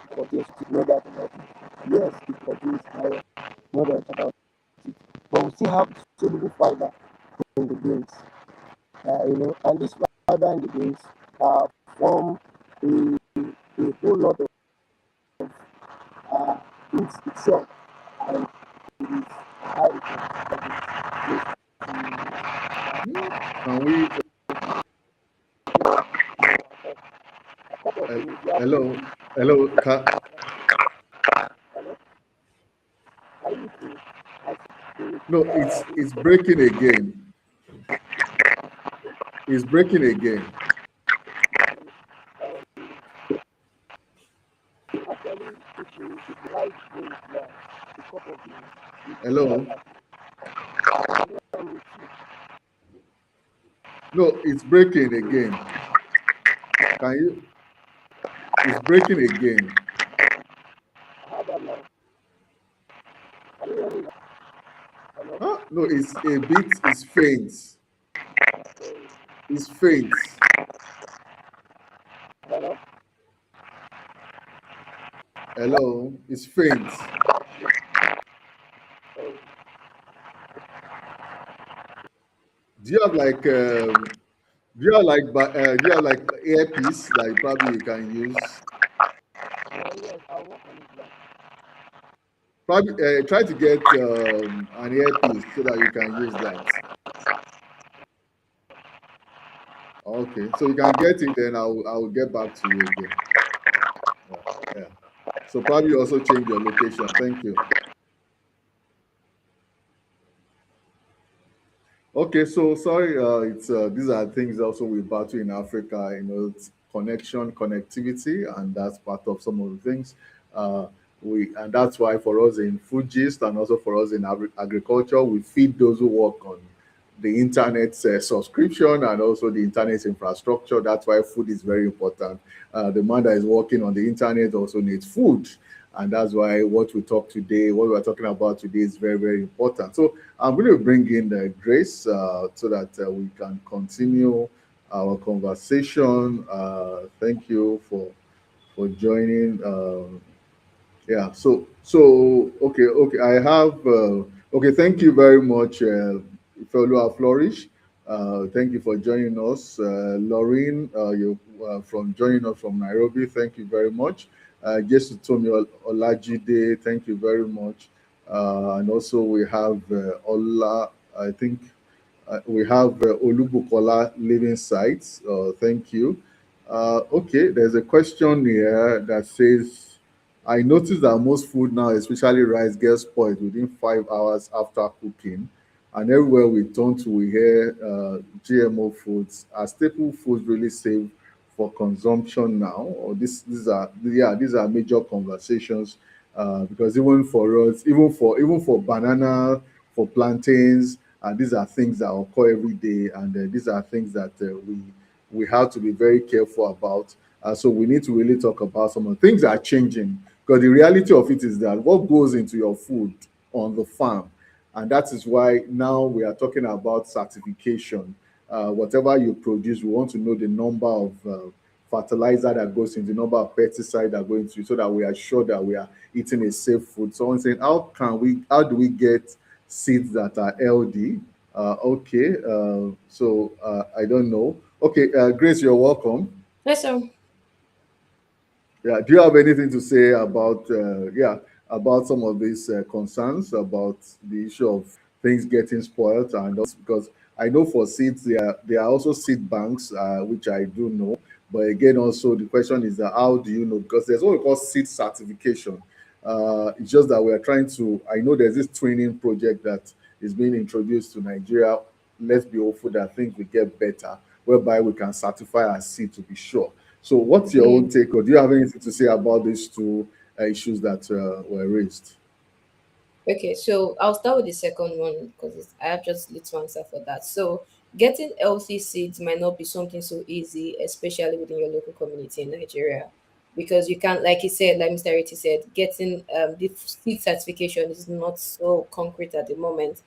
it contains no doubt about it. Yes, it contains iron, no doubt about it. But we still have soluble fiber in the beans. And this fiber in the beans form a, a whole lot of beans itself, and it is highly Hmm? Can we? Uh, hello, hello. No, it's breaking again. It's breaking again. Hello. No, it's breaking again. Can you? It's breaking again. Huh? No, it's a bit. It's faint. It's faint. Hello. It's faint. Do you have like do you have like earpiece that probably you can use? Probably try to get an earpiece so that you can use that. Okay, so you can get it, then I'll get back to you again. Yeah, yeah. So probably also change your location. Thank you. Okay, so sorry, it's these are things also we battle in Africa. It's connection, connectivity, and that's part of some of the things. We and that's why for us in food gist and also for us in agriculture, we feed those who work on the internet subscription and also the internet infrastructure. That's why food is very important. The man that is working on the internet also needs food. And that's why what we talk today, what we're talking about today is very, very important. So I'm going to bring in Grace so that we can continue our conversation. Thank you for joining. Okay. I have okay. Thank you very much, fellow Flourish. Thank you for joining us, Laureen. You from joining us from Nairobi. Thank you very much. Jesu Tomi Olajide. Thank you very much. And also we have Ola. I think we have Olubukola Living Sites. Thank you. Okay, there's a question here that says, I noticed that most food now, especially rice, gets spoiled within 5 hours after cooking. And everywhere we turn to, we hear GMO foods. Are staple foods really safe for consumption now? Or these are major conversations because even for us, even for banana, for plantains, these are things that occur every day, and these are things that we have to be very careful about. So we need to really talk about some of the things that are changing, because the reality of it is that what goes into your food on the farm, and that is why now we are talking about certification. Whatever you produce, we want to know the number of fertilizer that goes in, the number of pesticide that go into it, so that we are sure that we are eating a safe food. Someone saying, how do we get seeds that are healthy? Okay, so I don't know. Okay, Grace, you're welcome. Yes, sir. Yeah, do you have anything to say about about some of these concerns about the issue of things getting spoiled, and also because I know for seeds there are also seed banks, which I do know, but again also the question is that how do you know, because there's what we call seed certification. It's just that we are trying to. I know there's this training project that is being introduced to Nigeria. Let's be hopeful that things will get better, whereby we can certify our seed to be sure. So, what's your Yeah. own take, or do you have anything to say about these two issues that were raised? Okay, so I'll start with the second one because I have just little answer for that. So, getting healthy seeds might not be something so easy, especially within your local community in Nigeria, because you can't, like you said, like Mr. Riti said, getting the seed certification is not so concrete at the moment.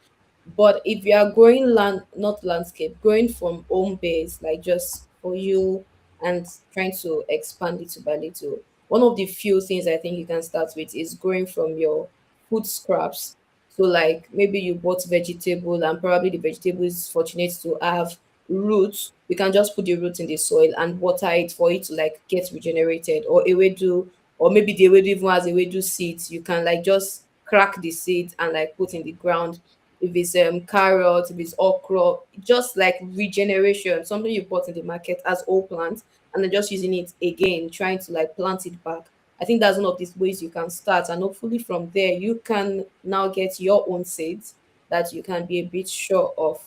But if you are growing land, not landscape, growing from home base, like just for you and trying to expand little by little, one of the few things I think you can start with is growing from your food scraps. So like maybe you bought vegetable and probably the vegetable is fortunate to have roots. You can just put the roots in the soil and water it for it to like get regenerated. Or ewedu, or maybe the ewedu even has ewedu seeds. You can like just crack the seeds and like put in the ground. If it's carrot, if it's okra, just like regeneration, something you bought in the market as old plants, and then just using it again, trying to like plant it back. I think that's one of these ways you can start, and hopefully from there you can now get your own seeds that you can be a bit sure of.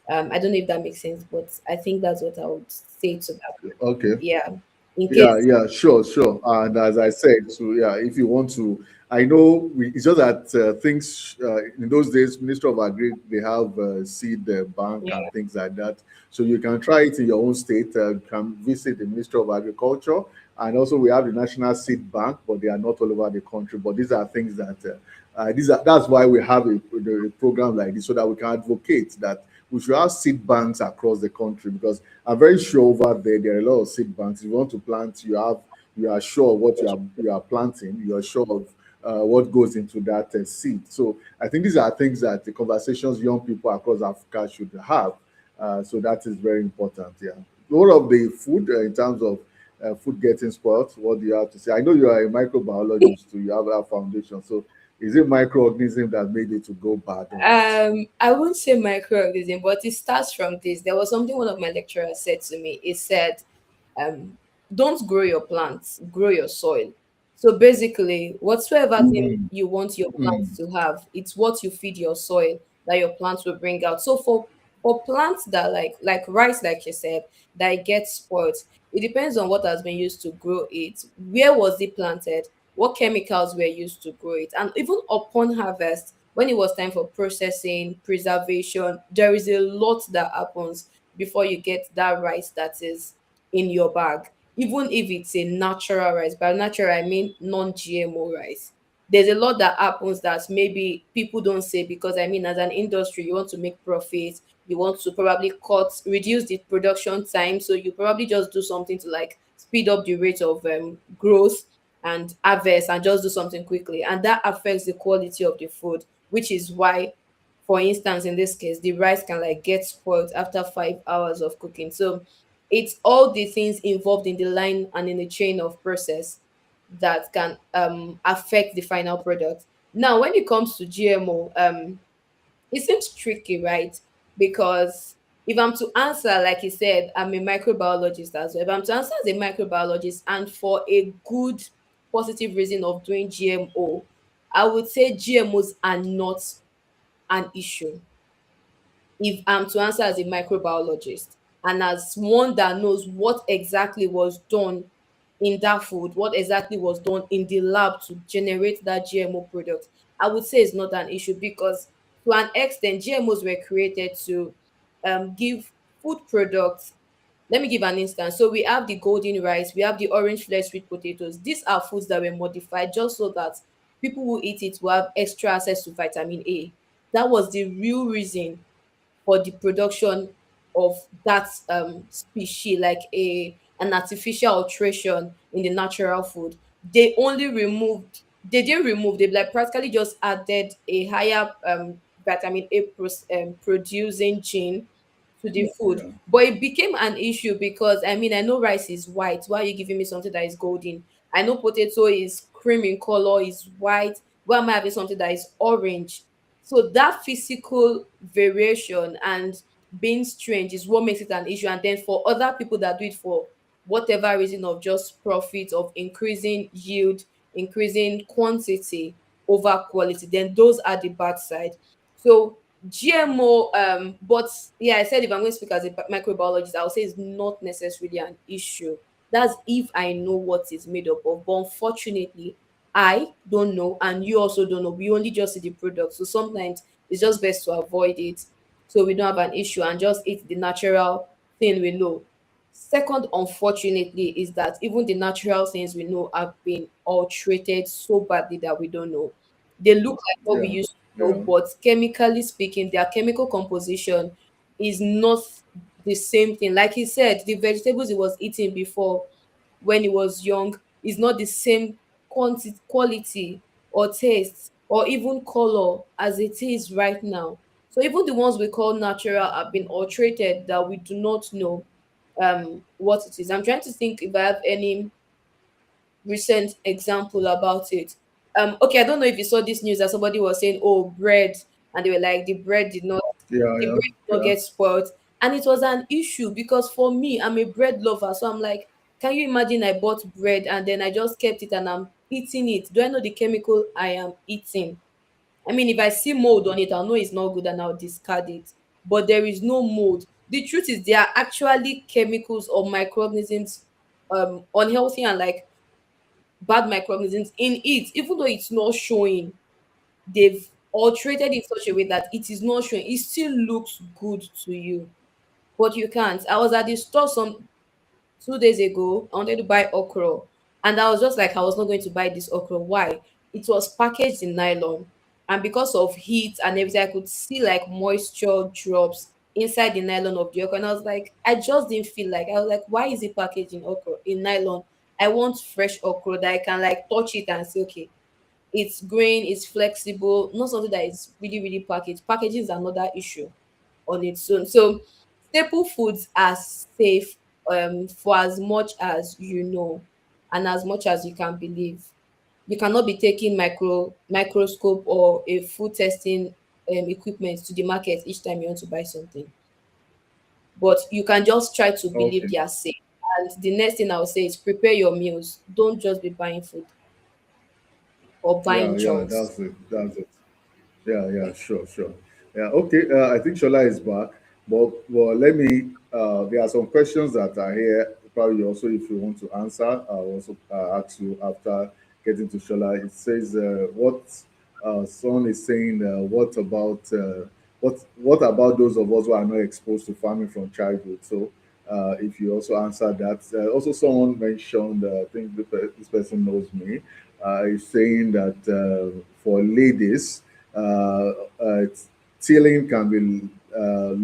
I don't know if that makes sense, but I think that's what I would say to that. Okay. Yeah. in Yeah, case. yeah, sure, sure. And as I said, so yeah, if you want to, I know it's just that things in those days, Minister of Agri, they have seed bank Yeah. and things like that. So you can try it in your own state. You can visit the Minister of Agriculture, and also we have the National Seed Bank, but they are not all over the country. But these are things that that's why we have a program like this so that we can advocate that we should have seed banks across the country because I'm very sure over there are a lot of seed banks. If you want to plant, you are sure what you are planting. You are sure of what goes into that seed. So I think these are things that the conversations young people across Africa should have. So that is very important. Yeah. All of the food in terms of food getting spoiled. What do you have to say? I know you are a microbiologist too. You have a foundation. So is it microorganism that made it to go bad or what? I won't say microorganism, but it starts from this. There was something one of my lecturers said to me. He said, um, don't grow your plants, grow your soil. So basically, whatsoever thing Mm, you want your mm, plants to have, it's what you feed your soil that your plants will bring out. So for plants that like rice, like you said, that it gets spoiled, it depends on what has been used to grow it. Where was it planted? What chemicals were used to grow it? And even upon harvest, when it was time for processing, preservation, there is a lot that happens before you get that rice that is in your bag. Even if it's a natural rice, by natural I mean non-GMO rice. There's a lot that happens that maybe people don't say because I mean, as an industry, you want to make profit, you want to probably reduce the production time. So you probably just do something to like speed up the rate of growth and harvest and just do something quickly. And that affects the quality of the food, which is why, for instance, in this case, the rice can like get spoiled after 5 hours of cooking. So it's all the things involved in the line and in the chain of process that can affect the final product. Now, when it comes to GMO, it seems tricky, right? Because if I'm to answer, like you said, I'm a microbiologist as well. If I'm to answer as a microbiologist and for a good positive reason of doing GMO, I would say GMOs are not an issue if I'm to answer as a microbiologist and as one that knows what exactly was done in that food, what exactly was done in the lab to generate that GMO product, I would say it's not an issue because to an extent, GMOs were created to give food products. Let me give an instance. So we have the golden rice, we have the orange flesh sweet potatoes. These are foods that were modified just so that people who eat it will have extra access to vitamin A. That was the real reason for the production of that species, like an artificial alteration in the natural food. They didn't remove, they like practically just added a higher vitamin A producing gene to the food. yeah. But it became an issue because I mean, I know rice is white. Why are you giving me something that is golden? I know potato is cream in color, is white. Why am I having something that is orange? So that physical variation and being strange is what makes it an issue. And then for other people that do it for whatever reason of just profit, of increasing yield, increasing quantity over quality, then those are the bad side. So GMO, but yeah, I said if I'm going to speak as a microbiologist, I would say it's not necessarily an issue. That's if I know what it's made up of. But unfortunately, I don't know, and you also don't know. We only just see the product. So sometimes it's just best to avoid it so we don't have an issue and just eat the natural thing we know. Second, unfortunately, is that even the natural things we know have been alterated so badly that we don't know. They look like what we Yeah, used to know, yeah, but chemically speaking, their chemical composition is not the same thing. Like he said, the vegetables he was eating before when he was young is not the same quality or taste or even color as it is right now. So even the ones we call natural have been alterated that we do not know what it is. I'm trying to think if I have any recent example about it. Okay, I don't know if you saw this news that somebody was saying, oh, bread, and they were like, yeah, the yeah, bread did not yeah. get spoiled. And it was an issue because for me, I'm a bread lover. So I'm like, can you imagine I bought bread and then I just kept it and I'm eating it? Do I know the chemical I am eating? I mean, if I see mold on it, I'll know it's not good and I'll discard it. But there is no mold. The truth is, there are actually chemicals or microorganisms unhealthy and like bad microorganisms in it, even though it's not showing. They've alterated it in such a way that it is not showing. It still looks good to you, but you can't. I was at the store some 2 days ago. I wanted to buy okra, and I was just like, I was not going to buy this okra. Why? It was packaged in nylon, and because of heat and everything, I could see like moisture drops inside the nylon of the okra, and I was like, I just didn't feel like. I was like, why is it packaged in okra in nylon? I want fresh okra that I can like touch it and say, okay, it's green, it's flexible, not something that is really, really packaged. Packaging is another issue on its own. So staple foods are safe for as much as you know and as much as you can believe. You cannot be taking microscope or a food testing equipment to the market each time you want to buy something. But you can just try to believe Okay. they are safe. And the next thing I would say is prepare your meals. Don't just be buying food or Yeah, buying yeah, junks. that's it. That's it. Yeah, yeah, sure, sure. Yeah, okay. I think Shola is back, but well, let me. There are some questions that are here. Probably also, if you want to answer, I'll also ask you after getting to Shola. It says, "What someone is saying? What about those of us who are not exposed to farming from childhood?" So, if you also answer that, also someone mentioned. I think this person knows me. Is saying that for ladies it's tilling can be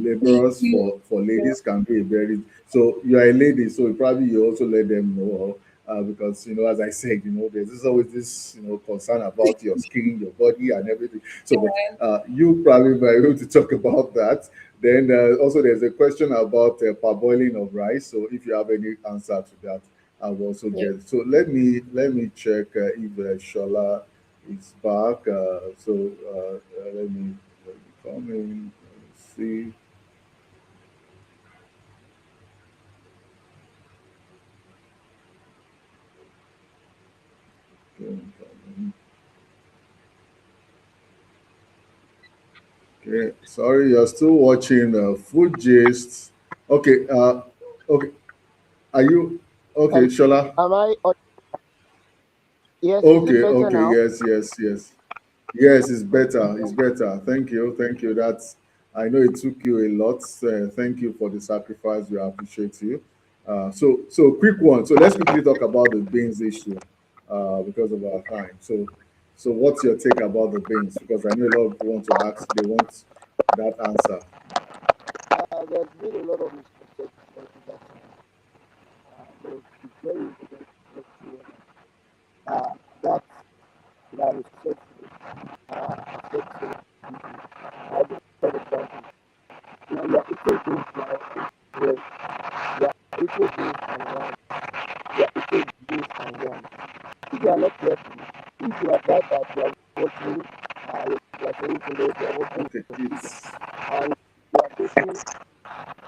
laborers for ladies can be a very so you are a lady so probably you also let them know because as I said there's always this concern about your skin your body and everything so but you probably were able to talk about that then also there's a question about parboiling of rice so if you have any answer to that I will also Yeah. get so let me check if Shola is back. Let me come in. Let's see. Okay, okay. Sorry, you're still watching Food Gist. Okay. Okay. Are you okay, Hello. Shola? Am I? Yes. Is it Okay. better Okay. now? Yes. Yes. Yes. Yes, it's better. It's better. Thank you. Thank you. That's. I know it took you a lot. Thank you for the sacrifice. We appreciate you. So quick one. So let's quickly talk about the beans issue, because of our time. So what's your take about the beans? Because I know a lot of people want to ask. They want that answer. There's been a lot of misconceptions about that. It's very important to let that that is successful. Successful. I just for example, now you're eating things like bread, you're eating beans and yam, you're eating beans and yam. If you are not careful, if you are that you are watching, you are saying today you are watching Okay, your feet, it's and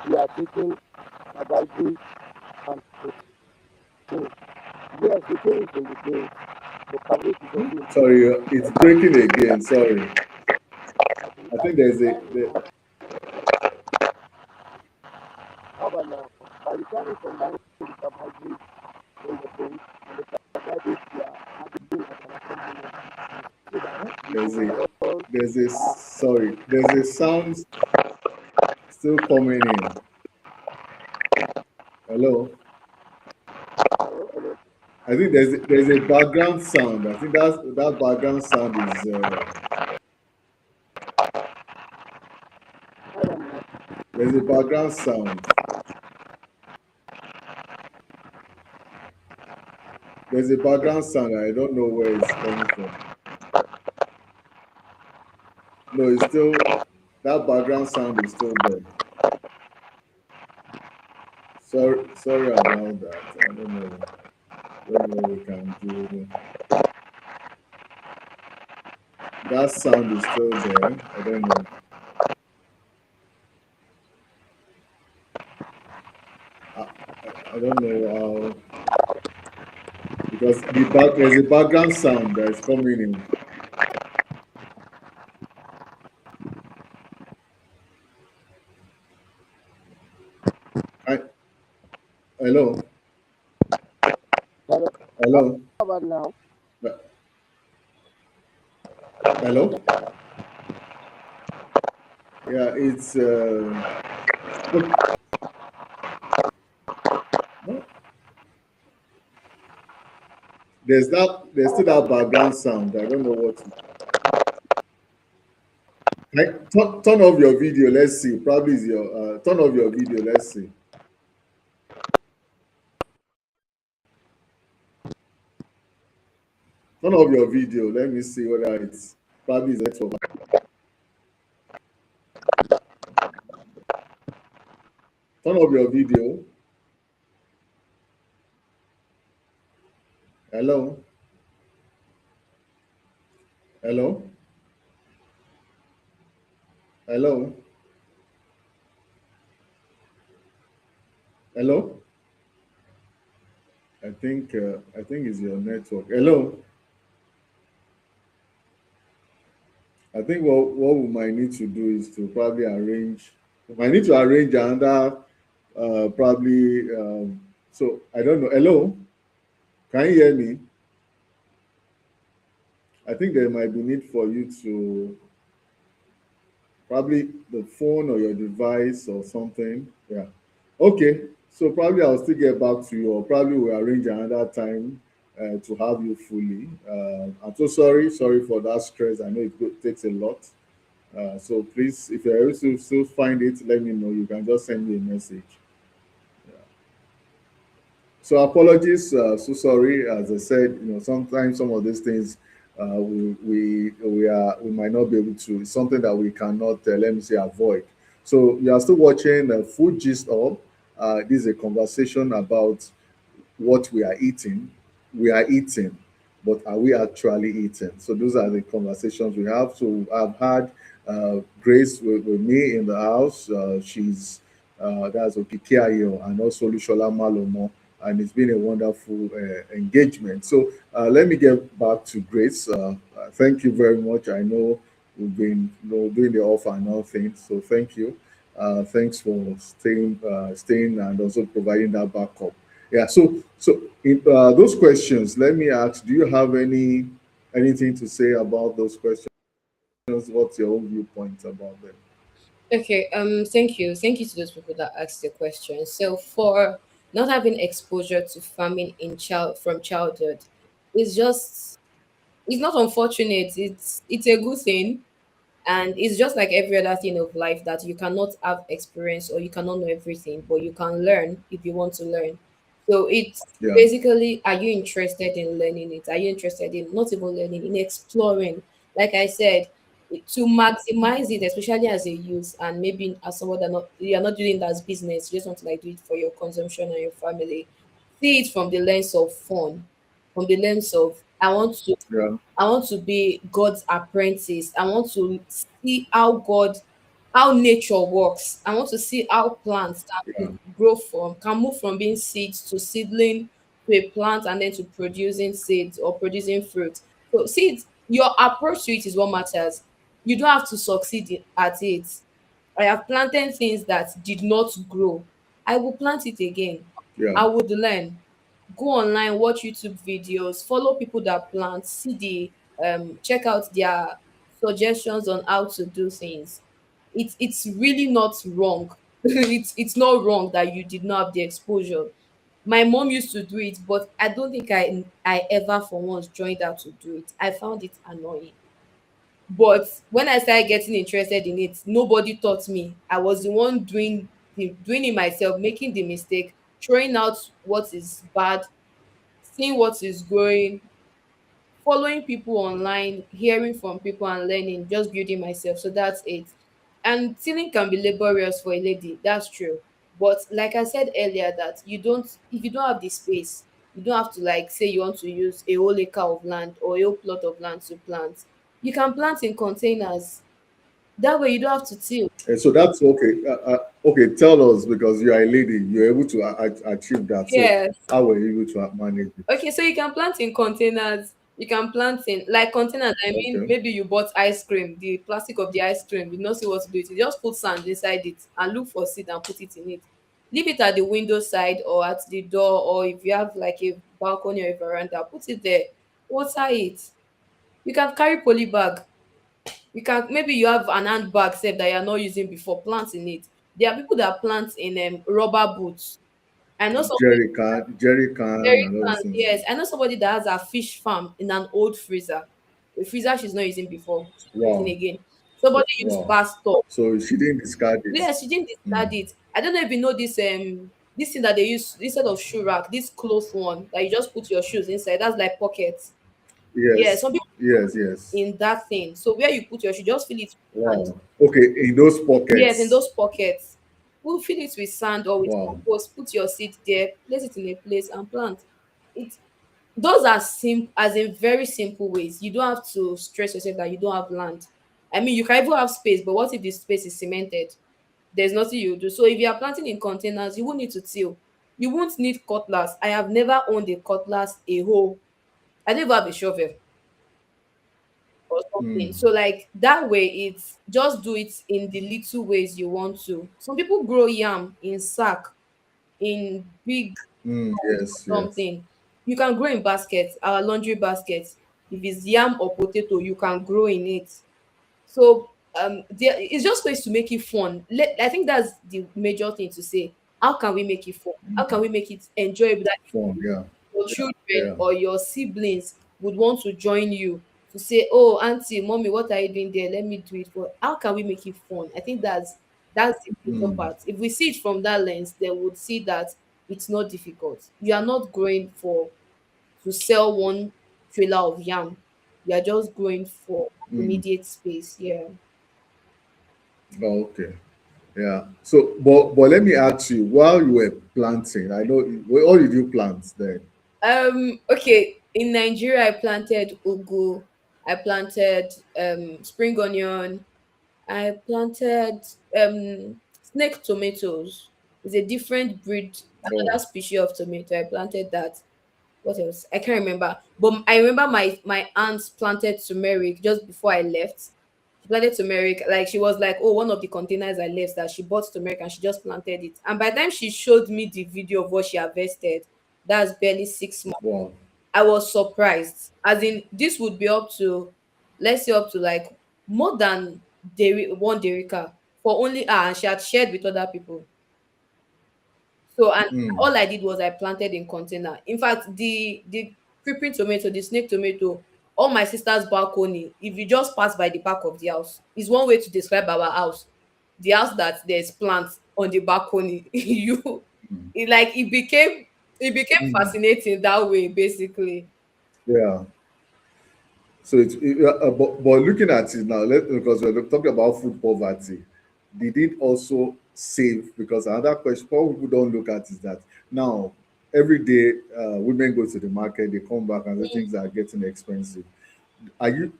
you are taking carbohydrates and protein. Yes, the thing is in the brain, the carbohydrate is also in the sorry. brain. It's breaking again. Sorry. I think there's a. How about now? By the time you combine the carbohydrates in the brain and the carbohydrates you are having as an accompaniment, so that There's a. the overall There's a. uh, Sorry. There's a sound still coming in. Hello. I think there's a background sound. I think that background sound is there's a background sound. There's a background sound. I don't know where it's coming from. No, it's still that background sound is still there. Sorry about that. I don't know. Don't know what we can do. That sound is still there. I don't know. I, I don't know how because there's a background sound that is coming in. I, hello. about now? But- Hello? Yeah, it's no, there's still that background sound. I don't know what. Turn off your video. Let's see. Probably is your turn off your video. Let's see. Turn off your video. Let me see whether it's probably is network. Turn off your video. Hello. Hello. Hello. Hello. I think it's your network. Hello. I think what we might need to do is to probably arrange. We might need to arrange another probably. So I don't know. Hello. Can you hear me? I think there might be need for you to probably the phone or your device or something. Yeah. Okay. So probably I'll still get back to you, or probably we'll arrange another time to have you fully. I'm so sorry. Sorry for that stress. I know takes a lot. So please, if you're able to still find it, let me know. You can just send me a message. So apologies. So sorry. As I said, sometimes some of these things we might not be able to. It's something that we cannot let me say avoid. So you are still watching Food Gist Up. This is a conversation about what we are eating. We are eating, but are we actually eating? So those are the conversations we have. So I've had Grace with me in the house. She's that's Okikiayo, and also Lushola Malomo, and it's been a wonderful engagement. So let me get back to Grace. Thank you very much. I know we've been doing the off and on thing, so thank you. Thanks for staying and also providing that backup. Yeah. So in those questions, let me ask: do you have anything to say about those questions? What's your own viewpoint about them? Okay, thank you to those people that asked the question. So for not having exposure to farming in from childhood, it's just it's not unfortunate. It's a good thing, and it's just like every other thing of life that you cannot have experience or you cannot know everything, but you can learn if you want to learn. So it's Yeah. basically, are you interested in learning it? Are you interested in not even learning, in exploring? Like I said, to maximize it, especially as a youth, and maybe as someone that not you're not doing that as business, you just want to like do it for your consumption and your family. See it from the lens of fun, from the lens of Yeah. I want to be God's apprentice. I want to see how nature works. I want to see how plants Yeah. can move from being seeds to seedling to a plant and then to producing seeds or producing fruit. So seeds, your approach to it is what matters. You don't have to succeed at it. I have planted things that did not grow. I will plant it again. Yeah. I would learn. Go online, watch YouTube videos, follow people that plant, see check out their suggestions on how to do things. It's really not wrong. It's not wrong that you did not have the exposure. My mom used to do it, but I don't think I ever for once joined her to do it. I found it annoying. But when I started getting interested in it, nobody taught me. I was the one doing it myself, making the mistake, throwing out what is bad, seeing what is growing, following people online, hearing from people and learning, just building myself. So that's it. And tilling can be laborious for a lady, that's true. But like I said earlier, that if you don't have the space, you don't have to like say you want to use a whole acre of land or a whole plot of land to plant. You can plant in containers. That way you don't have to till. And so that's okay. Okay, tell us because you are a lady, you're able to achieve that. So Yes. how were you able to manage it? Okay, so you can plant in containers. You can plant in like containers. I mean, Okay. maybe you bought ice cream, the plastic of the ice cream, you not see what to do with it. Just put sand inside it and look for seed and put it in it. Leave it at the window side or at the door, or if you have like a balcony or a veranda, put it there, water it. You can carry poly bag. You can, maybe you have an handbag sef that you are not using before, plant in it. There are people that plant in rubber boots. I know somebody. Jerry can, Very and all those plants, things. yes. I know somebody that has a fish farm in an old freezer. A freezer she's not using before, she's not using Wow, again. Somebody used wow. bar store. So she didn't discard it. Yes, she didn't Mm. discard it. I don't know if you know this thing that they use instead of shoe rack, this cloth one that you just put your shoes inside. That's like pockets. Yeah, Yes, some people yes, yes. in that thing. So where you put your shoe, just fill it with sand. Wow. Okay, in those Yes, in pockets. those pockets. We'll fill it with sand or with Wow. compost, put your seed there, place it in a place and plant. It Those are simple, as in very simple ways. You don't have to stress yourself that you don't have land. I mean, you can even have space, but what if the space is cemented? There's nothing you do. So if you are planting in containers, you won't need to till. You won't need cutlass. I have never owned a cutlass, a hoe. I never have a shovel or Mm, something. So like that way, it's just do it in the little ways you want to. Some people grow yam in sack, in big yes, yes. something. You can grow in baskets, our laundry baskets. If it's yam or potato, you can grow in it. So it's just ways to make it fun. I think that's the major thing to say. How can we make it fun? How can we make it enjoyable that Fun, yeah. your children Yeah. or your siblings would want to join you to say, "Oh, auntie, mommy, what are you doing there? Let me do it." For how can we make it fun? I think that's the major Mm, part. If we see it from that lens, they would see that it's not difficult. You are not growing for to sell one trailer of yam. You are just growing for mm. immediate space. Yeah. Oh, okay. Yeah. So, but let me ask you, while you were planting, I know what did you plant then? Okay. In Nigeria, I planted ugu. I planted spring onion. I planted snake tomatoes. It's a different breed, Oh, another species of tomato. I planted that. What else? I can't remember. But I remember my aunt planted turmeric just before I left. She planted turmeric. Like she was like, oh, one of the containers I left that she bought turmeric and she just planted it. And by the time she showed me the video of what she harvested, that's barely 6 months. wow. I was surprised. As in, this would be up to, let's say, up to like more than one derica for only her, and she had shared with other people. So and Mm, all I did was I planted in container. In fact, the creeping tomato, the snake tomato, all my sister's balcony, if you just pass by the back of the house, is one way to describe our house. The house that there's plants on the balcony. It became mm. fascinating that way, basically. Yeah. So but looking at it now, because we're talking about food poverty, did it also save? Because another question what people don't look at is that now every day women go to the market, they come back and the things are getting expensive. Are you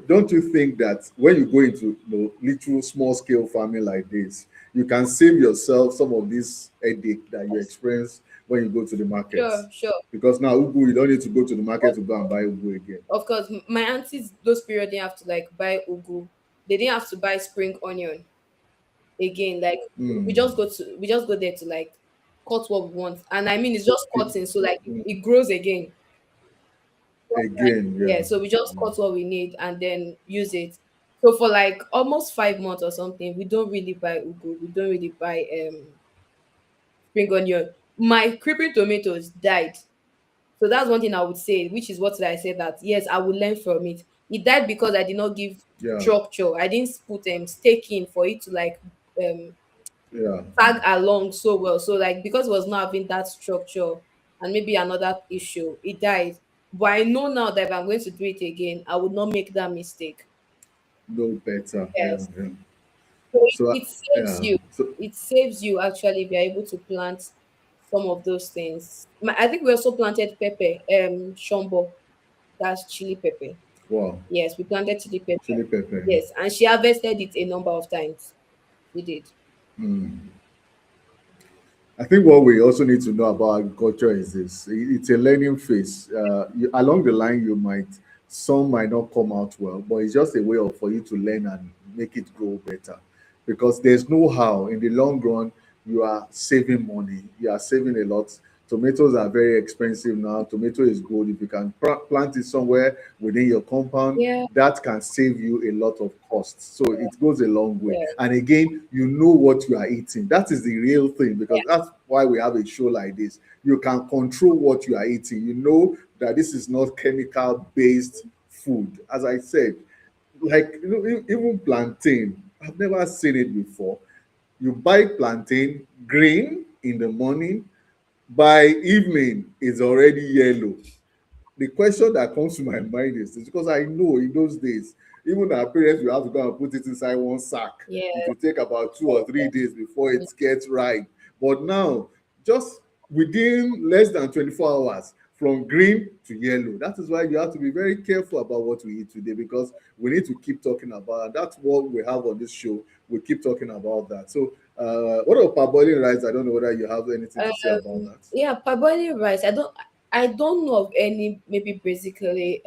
don't you think that when you go into little small scale farming like this, you can save yourself some of this headache that you experience when you go to the market? Sure, sure. Because now ugu, you don't need to go to the market to go and buy ugu again. Of course, my aunties those period didn't have to like buy ugu. They didn't have to buy spring onion again. Like we Mm. just go there to like cut what we want. And I mean it's just It, cutting, so like mm, it grows again. again, Yeah, yeah. so we just cut what we need and then use it. So for like almost 5 months or something, we don't really buy ugu. We don't really buy spring onion. My creeping tomatoes died. So that's one thing I would say, which is what I said that yes, I will learn from it. It died because I did not give Yeah, structure. I didn't put stake in for it to like um yeah. tag along so well. So like because it was not having that structure and maybe another issue, it died. But I know now that if I'm going to do it again, I would not make that mistake. No better. Yeah, Yes. yeah. So it, So it saves yeah. you. So It saves you actually if you're able to plant some of those things. I think we also planted pepper, shombo, that's chili pepper. wow. Yes, we planted chili pepper. Chili pepper. Yes, and she harvested it a number of times. She did. Mm. I think what we also need to know about agriculture is this: it's a learning phase. Along the line, some might not come out well, but it's just a way of for you to learn and make it grow better. Because there's no how in the long run, you are saving money, you are saving a lot Tomatoes are very expensive now. Tomato is good. If you can plant it somewhere within your compound, Yeah, that can save you a lot of costs. So it goes a long way. yeah, And again, you know what you are eating. That is the real thing, because that's why we have a show like this. You can control what you are eating. You know that this is not chemical based food. As I said, like, even plantain, I've never seen it before. You buy plantain green in the morning, by evening it's already yellow. The question that comes to my mind is because I know in those days, even our parents will have to go and put it inside one sack. It yeah. will take about 2 or 3 days before it gets ripe. But now, just within less than 24 hours, from green to yellow. That is why you have to be very careful about what we eat today, because we need to keep talking about it. That's what we have on this show. We keep talking about that. So, what about parboiling rice? I don't know whether you have anything to say about that. Yeah, parboiling rice. I don't know of any maybe basically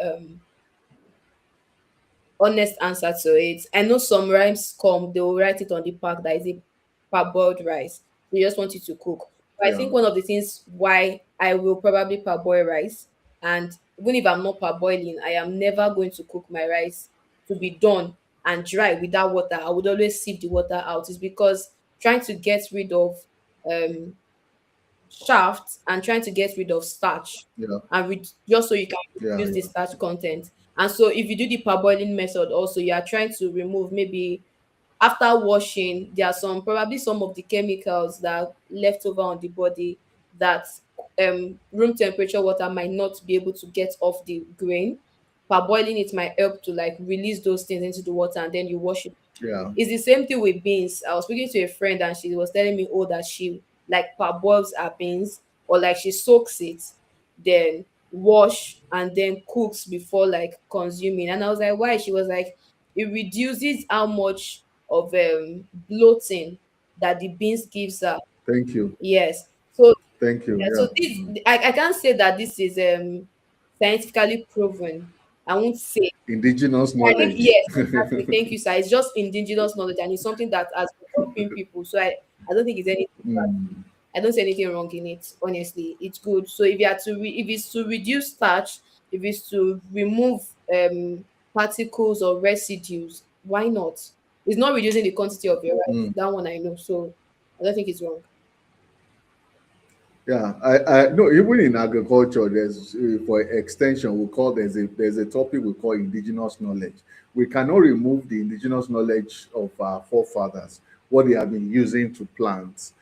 honest answer to it. I know some rhymes come, they will write it on the pack that is a parboiled rice. They just want you to cook. But I Yeah, think one of the things why I will probably parboil rice, and even if I'm not parboiling, I am never going to cook my rice to be done and dry without water. I would always sieve the water out, is because trying to get rid of um shaft and trying to get rid of starch, yeah, and just so you can yeah, reduce the yeah. starch content. And so if you do the parboiling method also, you are trying to remove, maybe after washing, there are probably some of the chemicals that are left over on the body that room temperature water might not be able to get off the grain. Parboiling it might help to like release those things into the water, and then you wash it. Yeah. It's the same thing with beans. I was speaking to a friend and she was telling me, oh, that she like parboils her beans, or like she soaks it, then wash and then cooks before like consuming. And I was like, why? She was like, it reduces how much of bloating that the beans gives her. Thank you. Yes. So Thank you. yeah, Yeah. so this, I can't say that this is scientifically proven. I won't say. Indigenous And knowledge. yes, exactly. Thank you, sir. It's just indigenous knowledge, and it's something that has been helping people. So I don't think it's anything bad. Mm, I don't see anything wrong in it. Honestly, it's good. So if you are to if it's to reduce starch, if it's to remove particles or residues, why not? It's not reducing the quantity of your rice. mm. That one I know. So I don't think it's wrong. Yeah, I no, even in agriculture, there's for extension, we call there's a topic we call indigenous knowledge. We cannot remove the indigenous knowledge of our forefathers, what they have been using to plant.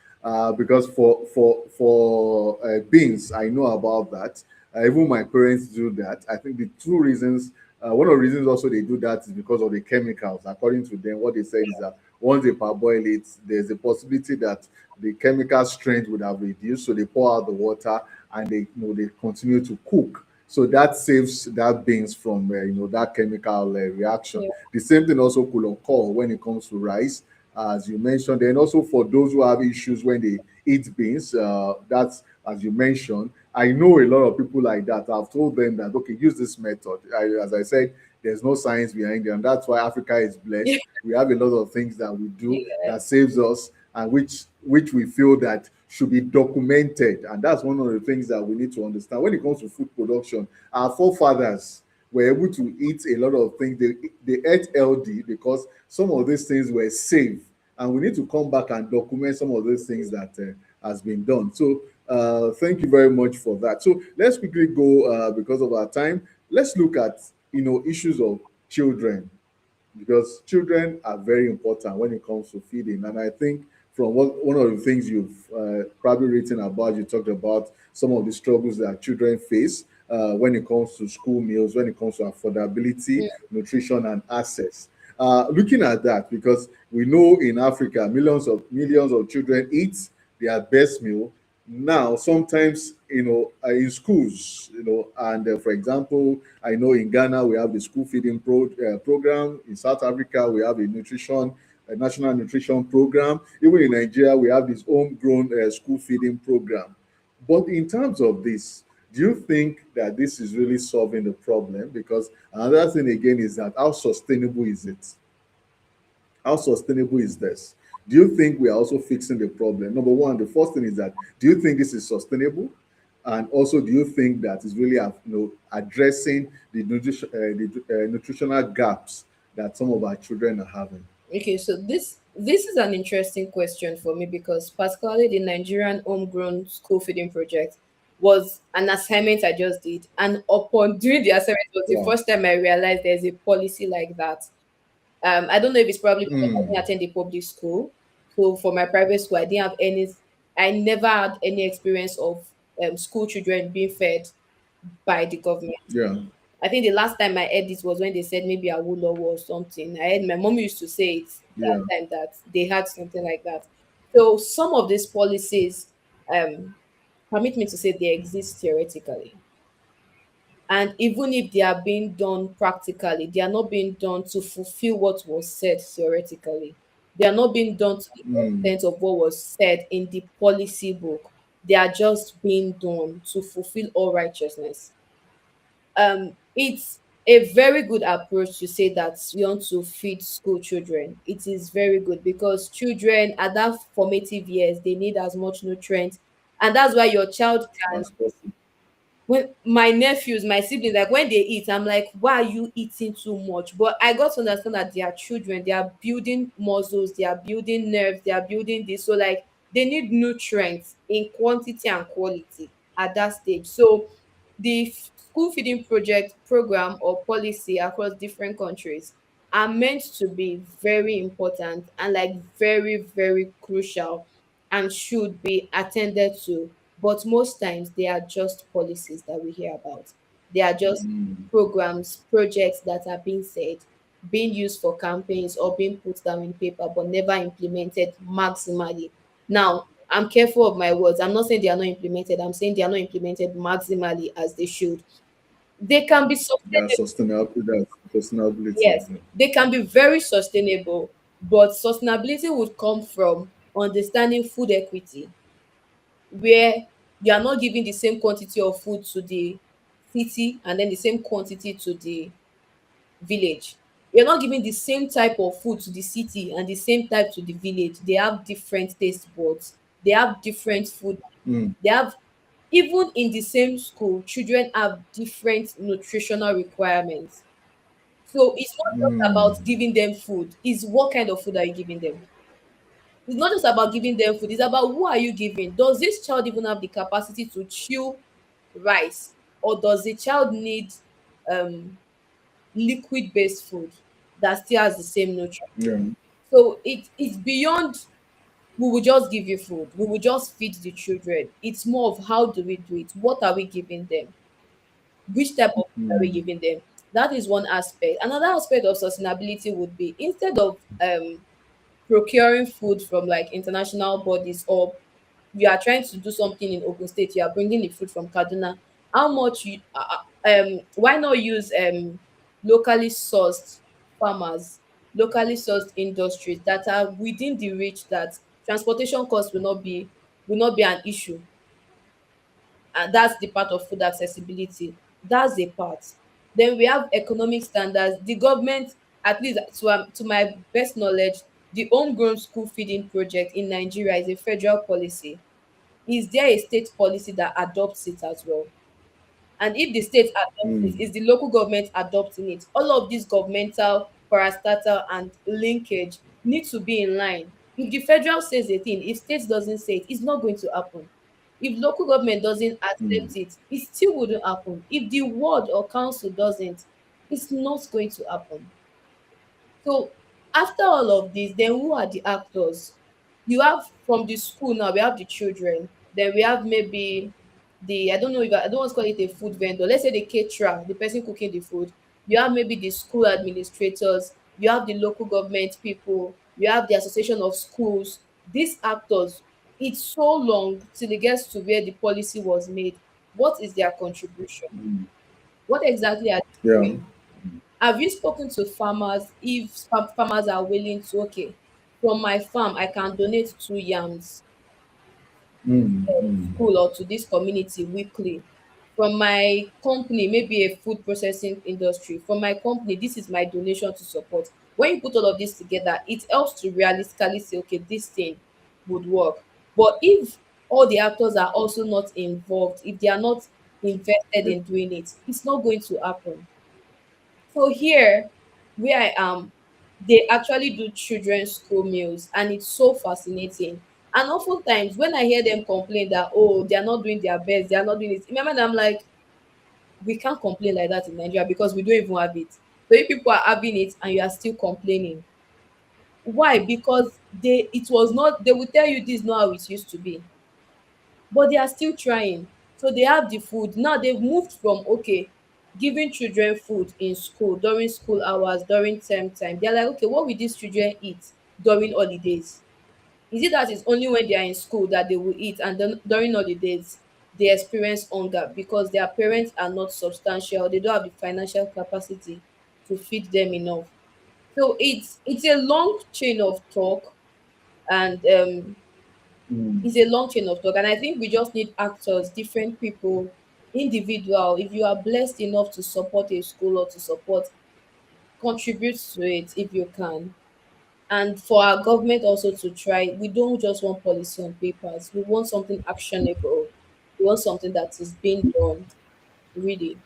Because for beans, I know about that. Even my parents do that. I think the two reasons, one of the reasons also they do that is because of the chemicals. According to them, what they said is that once they parboil it, there's a possibility that the chemical strength would have reduced, so they pour out the water and they continue to cook. So that saves that beans from that chemical reaction. Yeah. The same thing also could occur when it comes to rice, as you mentioned. Then also for those who have issues when they eat beans, that's as you mentioned. I know a lot of people like that. I've told them that okay, use this method. As I said, there's no science behind it, and that's why Africa is blessed. We have a lot of things that we do Yeah. that saves us, and which we feel that should be documented. And that's one of the things that we need to understand when it comes to food production. Our forefathers were able to eat a lot of things. They ate healthy because some of these things were safe, and we need to come back and document some of those things that has been done. So thank you very much for that. So let's quickly go, because of our time. Let's look at issues of children, because children are very important when it comes to feeding. And I think from one of the things you've probably written about, you talked about some of the struggles that children face when it comes to school meals, when it comes to affordability, nutrition, and access. Looking at that, because we know in Africa, millions of children eat their best meal now sometimes in schools, and for example, I know in Ghana we have the school feeding program. In South Africa we have a national nutrition program. Even in Nigeria we have this homegrown school feeding program. But in terms of this, do you think that this is really solving the problem? Because another thing again is that how sustainable is it? How sustainable is this? Do you think we are also fixing the problem? Number one, the first thing is that, do you think this is sustainable? And also, do you think that is really, addressing the nutritional gaps that some of our children are having? Okay, so this is an interesting question for me because particularly the Nigerian homegrown school feeding project was an assignment I just did, and upon doing the assignment was the Wow. first time I realized there's a policy like that. I don't know if it's probably because I Mm, didn't attend a public school. So for my private school, I never had any experience of school children being fed by the government. yeah. I think the last time I heard this was when they said maybe Awolowo or something. I heard my mom used to say it that Yeah. time that they had something like that. So some of these policies, um, permit me to say, they exist theoretically. And even if they are being done practically, they are not being done to fulfill what was said theoretically. They are not being done to the Mm, extent of what was said in the policy book. They are just being done to fulfill all righteousness. It's a very good approach to say that you want to feed school children. It is very good because children at that formative years they need as much nutrients, and that's why your child can, that's possible. when my nephews, my siblings, like when they eat, I'm like, why are you eating too much? But I got to understand that they are children, they are building muscles, they are building nerves, they are building this. So like they need nutrients in quantity and quality at that stage. So the school feeding project program or policy across different countries are meant to be very important and like very, very crucial and should be attended to. But most times they are just policies that we hear about. They are just Mm, programs, projects that are being said, being used for campaigns or being put down in paper but never implemented maximally. Now, I'm careful of my words. I'm not saying they are not implemented. I'm saying they are not implemented maximally as they should. They can be that's sustainable. sustainable. That's sustainability. Yes, Yeah. they can be very sustainable, but sustainability would come from understanding food equity, where you are not giving the same quantity of food to the city and then the same quantity to the village. You're not giving the same type of food to the city and the same type to the village. They have different taste buds. They have different food. Mm, They have, even in the same school, children have different nutritional requirements. So it's not just mm, about giving them food. It's what kind of food are you giving them? It's not just about giving them food. It's about who are you giving. Does this child even have the capacity to chew rice, or does the child need um liquid based food that still has the same nutrient? yeah. So it's beyond we will just give you food. We will just feed the children. It's more of how do we do it? What are we giving them? Which type of food are we Mm, giving them? That is one aspect. Another aspect of sustainability would be, instead of procuring food from like international bodies, or you are trying to do something in Ogun State, you are bringing the food from Kaduna. How much you why not use locally sourced farmers, locally sourced industries that are within the reach, that transportation costs will not be an issue. And that's the part of food accessibility. That's a part. Then we have economic standards. The government, at least to my best knowledge, the homegrown school feeding project in Nigeria is a federal policy. Is there a state policy that adopts it as well? And if the state adopts it, mm, is the local government adopting it? All of these governmental, parastatal, and linkage need to be in line. If the federal says a thing, if state doesn't say it, it's not going to happen. If local government doesn't mm, accept it, it still wouldn't happen. If the ward or council doesn't, it's not going to happen. So after all of this, then who are the actors? You have from the school now, we have the children. Then we have maybe the, I don't know if I don't want to call it a food vendor. Let's say the caterer, the person cooking the food. You have maybe the school administrators. You have the local government people. You have the association of schools. These actors, it's so long till it gets to where the policy was made. What is their contribution? mm, What exactly are they yeah. doing? Have you spoken to farmers, if farmers are willing to, okay, from my farm I can donate 2 yams Mm, mm, school or to this community weekly? From my company, maybe a food processing industry, from my company, this is my donation to support. When you put all of this together, it helps to realistically say, okay, this thing would work. But if all the actors are also not involved, if they are not invested Yeah. in doing it, it's not going to happen. So here, where I am, they actually do children's school meals, and it's so fascinating. And oftentimes, when I hear them complain that, oh, they are not doing their best, they are not doing it, remember that I'm like, we can't complain like that in Nigeria because we don't even have it. So if people are having it and you are still complaining, why? Because it was not, they will tell you this is not how it used to be, but they are still trying. So they have the food. Now they've moved from, okay, giving children food in school during school hours, during term time. They're like, okay, what will these children eat during holidays? Is it that it's only when they are in school that they will eat, and then during holidays they experience hunger because their parents are not substantial, they don't have the financial capacity to feed them enough? So it's a long chain of talk, and Mm. it's a long chain of talk, and I think we just need actors, different people, individual. If you are blessed enough to support a school or to support, contribute to it if you can. And for our government also to try, we don't just want policy on papers, we want something actionable, we want something that is being done, really.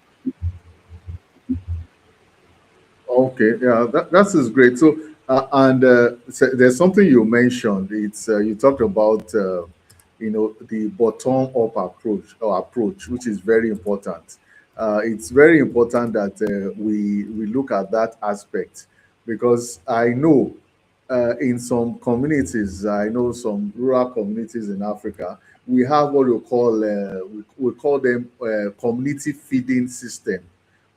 Okay, yeah, that is great. So, so there's something you mentioned. It's you talked about, the bottom up approach, which is very important. It's very important that we look at that aspect, because I know in some communities, I know some rural communities in Africa, we have what we call them community feeding system,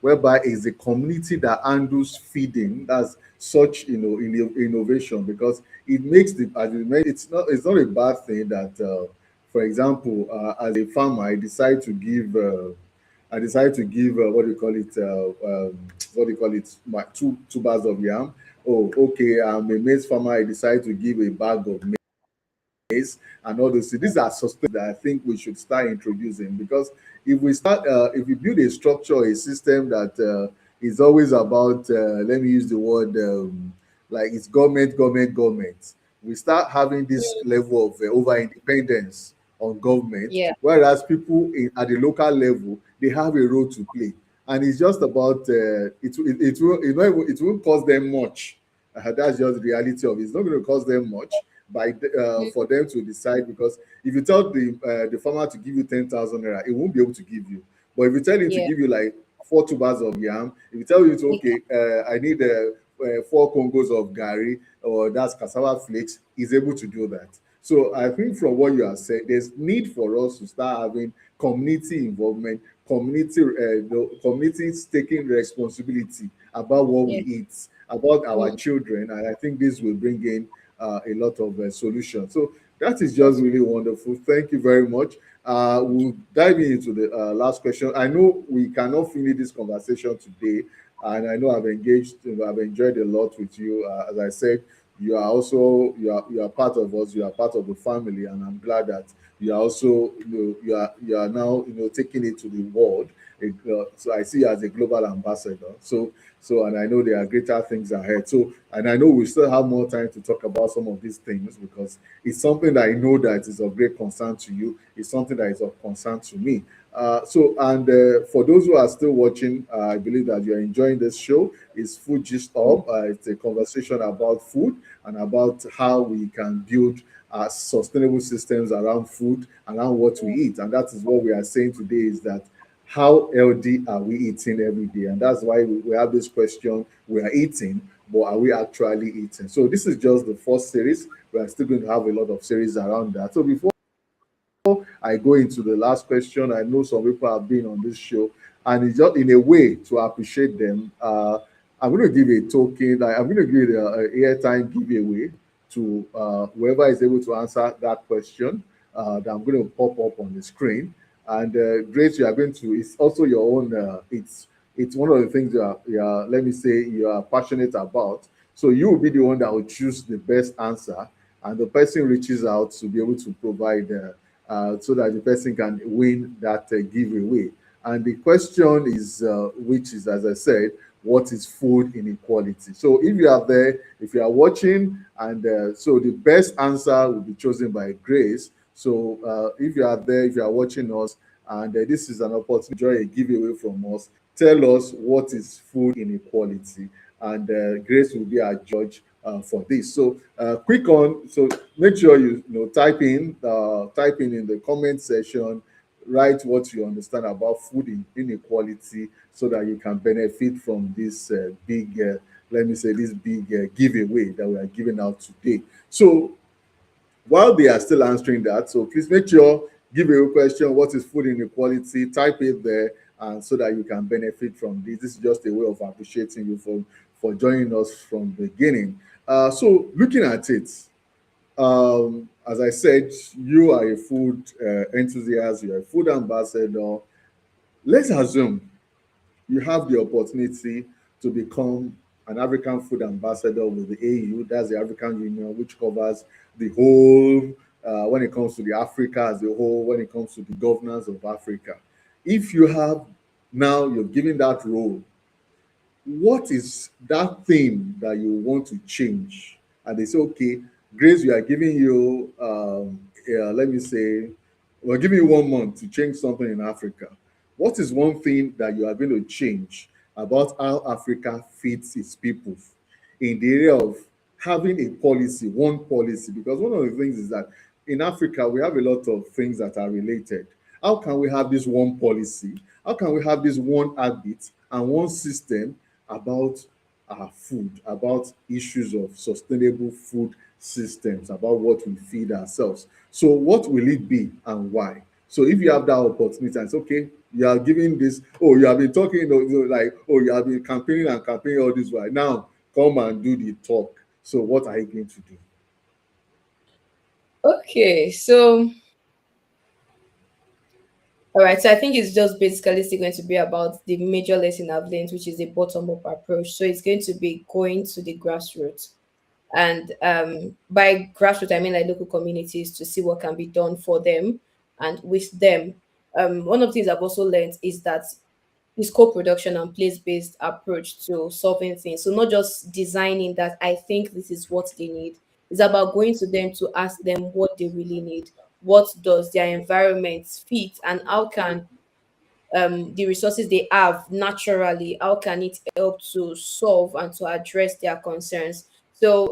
whereby it's a community that handles feeding. That's such, innovation, because it makes as you mentioned, it's not a bad thing that, for example, as a farmer, I decide to give, what do you call it, what do you call it, my two bags of yam. Oh, okay, I'm a maize farmer. I decide to give a bag of maize and all those things. These are sustainable that I think we should start introducing, because if we build a structure, a system that is always about, let me use the word, like it's government. We start having this level of over independence on government, Yeah. whereas people at the local level, they have a role to play, and it's just about, it won't cost them much. That's just the reality of it. It's not going to cost them much Mhm. for them to decide, because if you tell the farmer to give you 10,000 naira, it won't be able to give you. But if you tell him to Yeah. give you like four tubers of yam, if you tell him to, Yeah. okay, I need four congos of gari, or that's cassava flakes, he's able to do that. So I think from what you have said, there's need for us to start having community involvement, the communities taking responsibility about what we Yeah. eat, about our Mm. children, and I think this will bring in a lot of solutions. So that is just That's really wonderful. Thank you very much. We'll dive into the last question. I know we cannot finish this conversation today, and I know I've enjoyed a lot with you. As I said, you are part of us. You are part of the family, and I'm glad that you are also, you are now, taking it to the world. So I see you as a global ambassador. So, and I know there are greater things ahead. So, and I know we still have more time to talk about some of these things, because it's something that I know that is of great concern to you. It's something that is of concern to me. For those who are still watching, I believe that you're enjoying this show. It's Food Gist Up. It's a conversation about food and about how we can build sustainable systems around food, around what we eat. And that is what we are saying today, is that how healthy are we eating every day? And that's why we have this question: we are eating, but are we actually eating? So this is just the first series. We are still going to have a lot of series around that. So before I go into the last question, I know some people have been on this show, and it's just in a way to appreciate them. I'm going to give a token. I'm going to give a airtime giveaway to whoever is able to answer that question that I'm going to pop up on the screen. And Grace, you are going to. It's also your own. It's one of the things let me say, you are passionate about. So you will be the one that will choose the best answer, and the person reaches out to be able to provide. So that the person can win that giveaway. And the question is, which is, as I said, what is food inequality? So if you are there, if you are watching, and so the best answer will be chosen by Grace. So if you are there, if you are watching us, and this is an opportunity to enjoy a giveaway from us, tell us what is food inequality, and Grace will be our judge for this. So quick on, so make sure you type in the comment section, write what you understand about inequality, so that you can benefit from this big, let me say, this big giveaway that we are giving out today. So while they are still answering that, so please make sure, give a question, what is food inequality, type it there, and so that you can benefit from this. This is just a way of appreciating you for joining us from the beginning. So looking at it, as I said, you are a food enthusiast, you're a food ambassador. Let's assume you have the opportunity to become an African food ambassador with the AU, that's the African Union, which covers the whole, when it comes to the Africa as a whole, when it comes to the governance of Africa. If you have now, you're given that role, what is that thing that you want to change? And they say, okay, Grace, we are giving you, let me say, we're giving you 1 month to change something in Africa. What is one thing that you are going to change about how Africa feeds its people in the area of having a policy, one policy? Because one of the things is that in Africa, we have a lot of things that are related. How can we have this one policy? How can we have this one habit and one system about our food, about issues of sustainable food systems, about what we feed ourselves? So, what will it be and why? So, if you have that opportunity and it's okay, you are giving this, oh, you have been talking, like, oh, you have been campaigning and campaigning all this while. Now, come and do the talk. So, what are you going to do? Okay, so all right, so I think it's just basically still going to be about the major lesson I've learned, which is a bottom up approach. So it's going to be going to the grassroots. And by grassroots, I mean like local communities to see what can be done for them and with them. One of the things I've also learned is that this co-production and place-based approach to solving things. So not just designing that I think this is what they need. It's about going to them to ask them what they really need. What does their environment fit, and how can the resources they have naturally, how can it help to solve and to address their concerns? So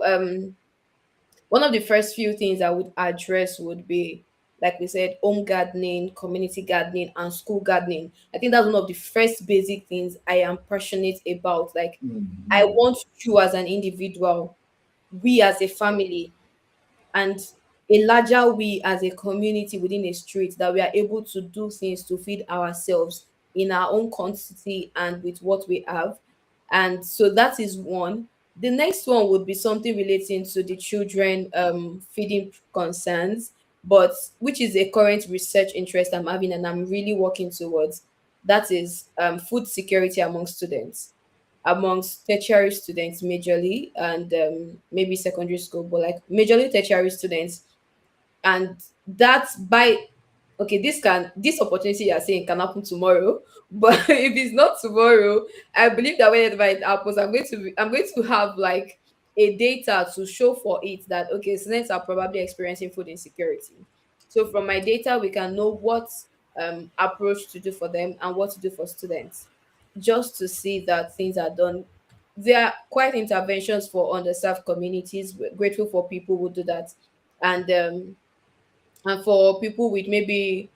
one of the first few things I would address would be, like we said, home gardening, community gardening, and school gardening. I think that's one of the first basic things I am passionate about. Like, I Mhm. want you as an individual, we as a family, and a larger we as a community within a street, that we are able to do things to feed ourselves in our own quantity and with what we have. And so that is one. The next one would be something relating to the children feeding concerns, but which is a current research interest I'm having and I'm really working towards. That is food security among students, amongst tertiary students majorly, and maybe secondary school, but like majorly tertiary students. And that's by, okay, this opportunity you're saying can happen tomorrow, but if it's not tomorrow, I believe that whenever it happens, I'm going to have like a data to show for it that okay, students are probably experiencing food insecurity. So from my data we can know what approach to do for them and what to do for students, just to see that things are done. There are quite interventions for underserved communities. We're grateful for people who do that. And for people with maybe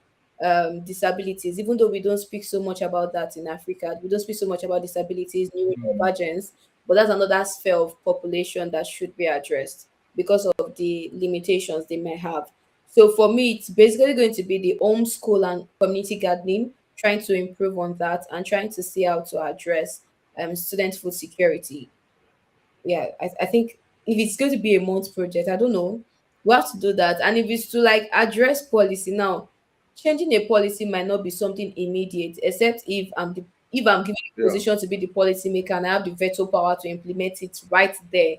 disabilities, even though we don't speak so much about that in Africa, we don't speak so much about disabilities, neurodivergence, but that's another sphere of population that should be addressed because of the limitations they may have. So for me, it's basically going to be the home school and community gardening, trying to improve on that and trying to see how to address student food security. Yeah, I think if it's going to be a month project, I don't know, we have to do that. And if it's to like address policy now, changing a policy might not be something immediate, except if I'm given a Yeah. position to be the policy maker and I have the veto power to implement it right there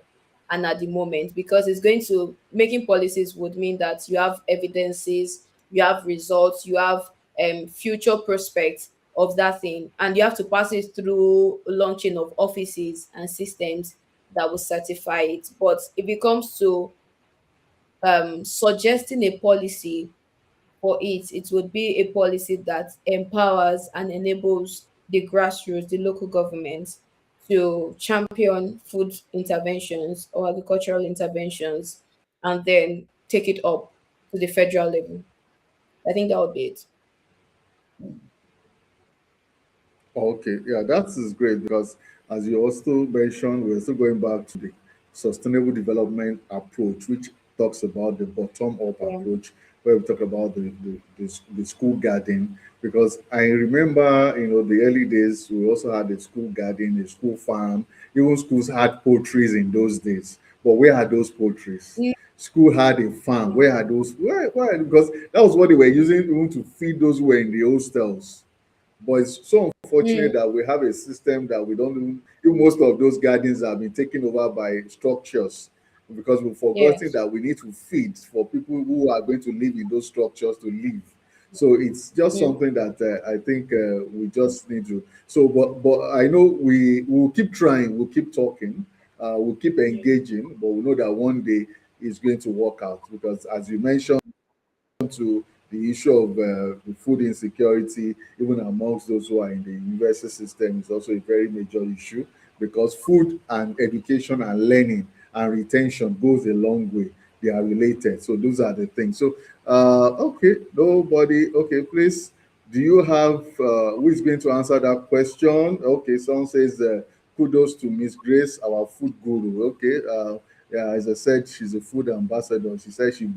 and at the moment, because it's going to making policies would mean that you have evidences, you have results, you have future prospects of that thing, and you have to pass it through launching of offices and systems that will certify it. But if it comes to suggesting a policy, for it, it would be a policy that empowers and enables the grassroots, the local government, to champion food interventions or agricultural interventions and then take it up to the federal level. I think that would be it. Okay, yeah, that is great because as you also mentioned, we're still going back to the sustainable development approach, which talks about the bottom-up Yeah. approach, where we talk about the school garden. Because I remember, the early days, we also had a school garden, a school farm. Even schools had poultries in those days. But where are those poultries? School had a farm. Where are those? Where? Because that was what they were using even to feed those who were in the hostels. But it's so unfortunate Mm, that we have a system that we don't even most of those gardens have been taken over by structures because we've forgotten yes. that we need to feed for people who are going to live in those structures to live. So it's just Mm, something that I think we just need to. So, but I know we will keep trying, we'll keep talking, we'll keep engaging, but we know that one day it's going to work out because, as you mentioned, to the issue of the food insecurity, even amongst those who are in the university system, is also a very major issue because food and education and learning and retention goes a long way. They are related. So those are the things. So, okay, nobody. Okay, please. Do you have who is going to answer that question? Okay, someone says kudos to Miss Grace, our food guru. Okay, yeah, as I said, she's a food ambassador. She said she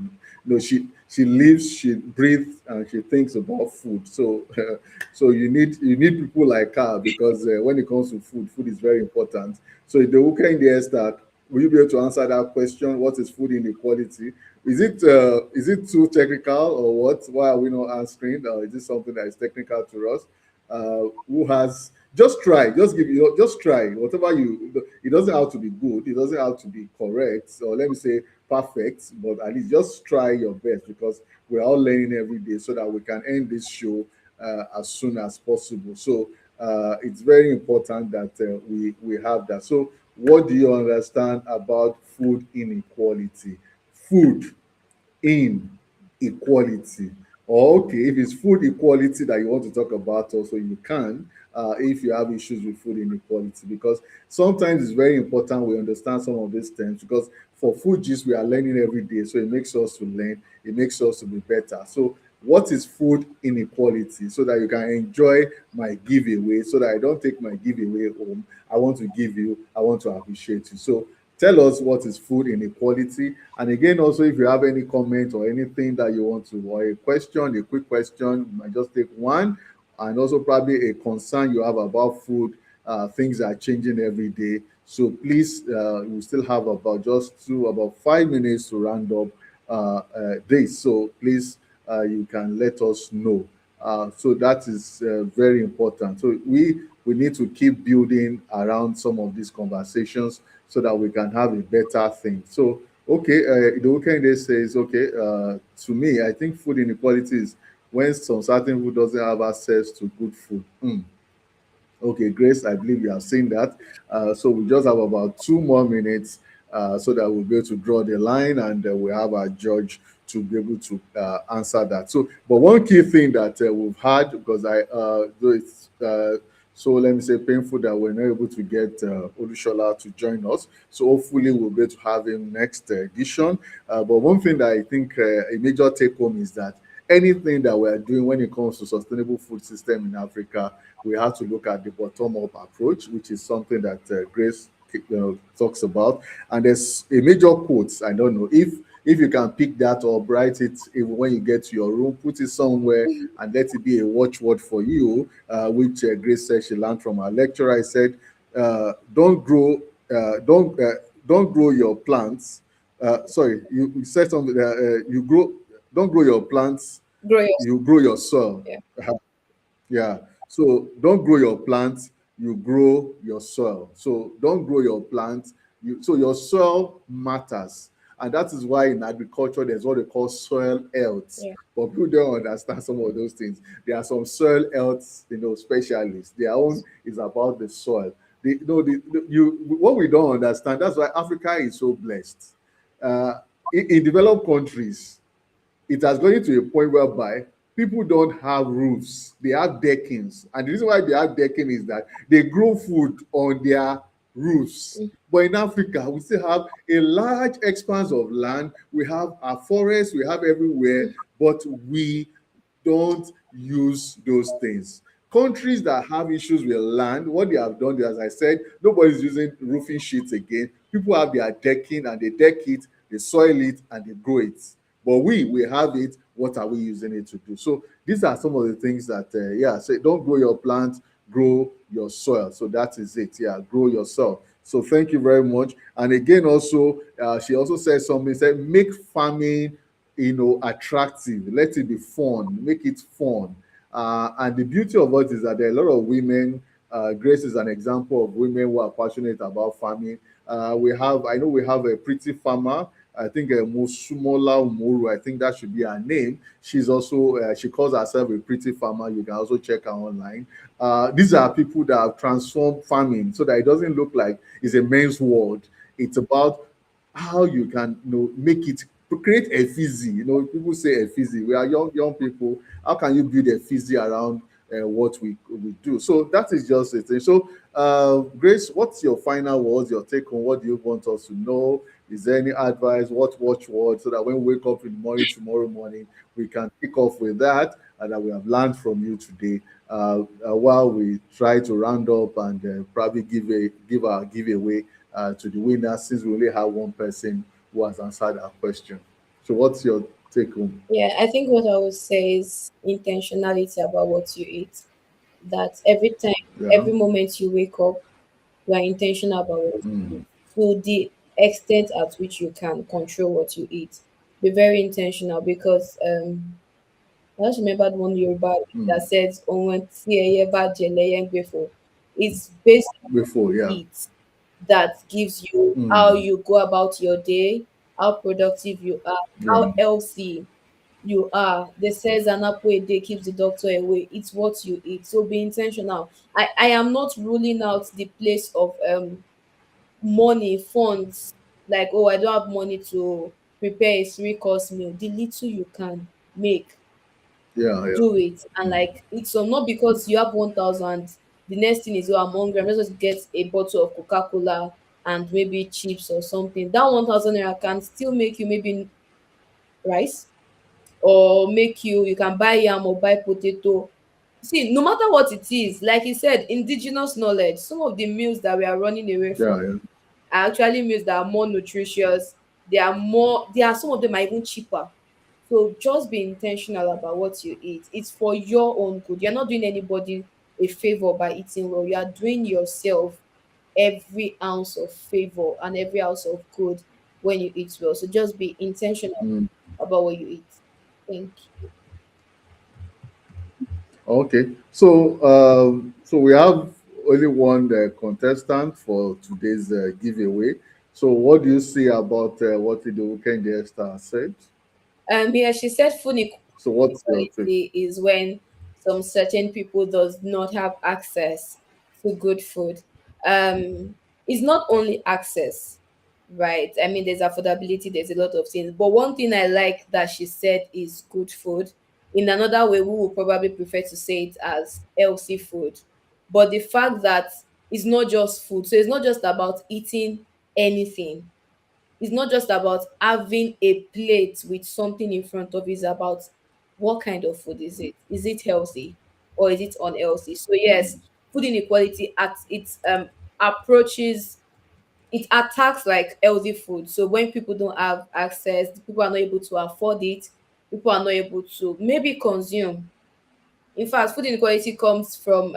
lives, she breathes, and she thinks about food. So so you need people like her because when it comes to food, food is very important. So the weekend the Esther, will you be able to answer that question? What is food inequality? Is it too technical or what? Why are we not answering? Is this something that is technical to us? Who has just try, just try whatever you. It doesn't have to be good. It doesn't have to be correct, or let me say perfect, but at least just try your best because we're all learning every day so that we can end this show as soon as possible. So it's very important that we have that. So what do you understand about food inequality? Food inequality. Or okay, if it's food equality that you want to talk about, also you can. If you have issues with food inequality, because sometimes it's very important we understand some of these terms because for food gist we are learning every day, so it makes us to learn, it makes us to be better. So what is food inequality so that you can enjoy my giveaway so that I don't take my giveaway home. I want to give you, I want to appreciate you. So tell us what is food inequality. And again, also, if you have any comment or anything that you want to, or a question, a quick question, you might just take one. And also, probably a concern you have about food. Things are changing every day. So please, we still have about 5 minutes to round up this. So please, you can let us know. So that is very important. So we need to keep building around some of these conversations so that we can have a better thing. So, okay, the weekend day says, okay, to me, I think food inequality is when some certain food doesn't have access to good food. Okay, Grace, I believe you have seen that. So we just have about 2 more minutes so that we'll be able to draw the line and we have our judge to be able to answer that. So, but one key thing that we've had, because though it's so let me say painful that we're not able to get Olushola to join us. So hopefully we'll be able to have him next edition. But one thing that I think a major take home is that anything that we're doing when it comes to sustainable food system in Africa, we have to look at the bottom-up approach, which is something that Grace talks about. And there's a major quote. I don't know if you can pick that up, write it when you get to your room, put it somewhere, and let it be a watchword for you. Which Grace said she learned from her lecturer. I said, "Don't grow, don't grow your plants." Sorry, you said something. You grow, don't grow your plants, grow your you grow your soil. yeah. Yeah. So don't grow your plants, you grow your soil. So don't grow your plants. So your soil matters. And that is why in agriculture there's what they call soil health. Yeah. But people don't understand some of those things. There are some soil health, specialists. Their own is about the soil. What we don't understand, that's why Africa is so blessed. In developed countries, it has gone to a point whereby people don't have roofs, they have deckings. And the reason why they have decking is that they grow food on their roofs. But in Africa, we still have a large expanse of land. We have our forests, we have everywhere, but we don't use those things. Countries that have issues with land, what they have done, as I said, nobody's using roofing sheets again. People have their decking and they deck it, they soil it, and they grow it. But we have it. What are we using it to do? So these are some of the things that, yeah, say don't grow your plants, grow your soil. So that is it. Yeah, grow yourself. So thank you very much. And again, also, she also said something. Said make farming, attractive. Let it be fun. Make it fun. And the beauty of it is that there are a lot of women. Grace is an example of women who are passionate about farming. I know we have a pretty farmer. I think Musumola Umuru, I think that should be her name. She's also, she calls herself a pretty farmer. You can also check her online. These are people that have transformed farming so that it doesn't look like it's a men's world. It's about how you can, make it, to create a fizzy. People say a fizzy. We are young people. How can you build a fizzy around what we do? So that is just it. So, Grace, what's your final words, your take on what do you want us to know? Is there any advice? What watch word so that when we wake up in the morning tomorrow morning, we can kick off with that and that we have learned from you today. While we try to round up and probably give our giveaway to the winner, since we only have one person who has answered our question. So, what's your take home? Yeah, I think what I would say is intentionality about what you eat. That every time, Yeah. every moment you wake up, you are intentional about what you Mm. eat to the extent at which you can control what you eat. Be very intentional because I just remembered one Yoruba Mm. that says, "Ohun tí ẹyẹ bá jẹ lẹyẹ ń gbé fò." It's based on Before, what yeah. you eat that gives you how Mm. you go about your day, how productive you are, Yeah. how healthy you are. They says an apple a day keeps the doctor away. It's what you eat. So be intentional. I am not ruling out the place of money, funds, like, oh, I don't have money to prepare a three-course meal. The little you can make, Yeah. Yeah. do it. And like it's some, not because you have 1,000, the next thing is, oh, I'm hungry, I'm just get a bottle of Coca-Cola and maybe chips or something. That 1,000 naira can still make you maybe rice, or make you can buy yam or buy potato. See, no matter what it is, like you said, indigenous knowledge, some of the meals that we are running away from Yeah. Yeah. are actually meals that are more nutritious. They are some of them are even cheaper. So just be intentional about what you eat. It's for your own good. You're not doing anybody a favor by eating well. You are doing yourself every ounce of favor and every ounce of good when you eat well. So just be intentional Mm. about what you eat. Thank Okay. So, so we have only one contestant for today's giveaway. So, what do you see about what the weekend star said? Yeah, she said food So, what's your take? inequality is when some certain people does not have access to good food. It's not only access, right? I mean, there's affordability, there's a lot of things. But one thing I like that she said is good food. In another way, we will probably prefer to say it as healthy food. But the fact that it's not just food, so it's not just about eating anything, it's not just about having a plate with something in front of you. It's about what kind of food is it? Is it healthy or is it unhealthy? So yes, food inequality at its approaches, it attacks like healthy food. So when people don't have access, people are not able to afford it, people are not able to maybe consume. In fact, food inequality comes from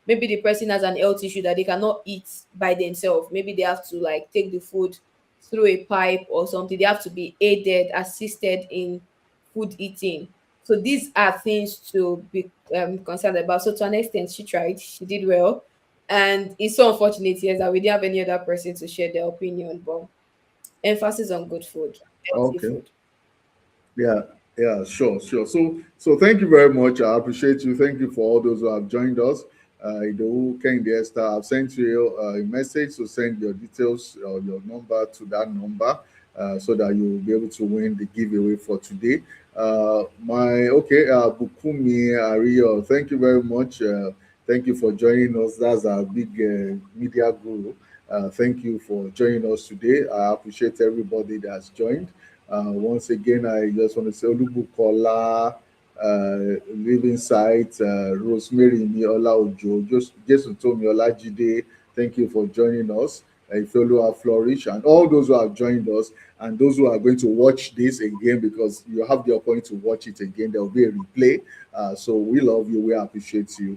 maybe the person has an health issue that they cannot eat by themselves. Maybe they have to like take the food through a pipe or something. They have to be aided, assisted in food eating. So these are things to be concerned about. So to an extent, she tried, she did well. And it's so unfortunate, yes, that we didn't have any other person to share their opinion, but emphasis on good food, healthy Okay. food. Yeah, yeah, sure, sure. So thank you very much. I appreciate you. Thank you for all those who have joined us. Idowu Kehinde Esther, I've sent you a message to send your details or your number to that number. so that you'll be able to win the giveaway for today. Bukumi Ario, thank you very much. Thank you for joining us. That's our big media guru. Thank you for joining us today. I appreciate everybody that's joined. Once again, I just want to say Olubukola, Living Sight, Rosemary Miola Ojo, just Jason Tomi Olajide. Thank you for joining us. Ifeoluwa Flourish, and all those who have joined us, and those who are going to watch this again, because you have the opportunity to watch it again. There will be a replay. So we love you. We appreciate you.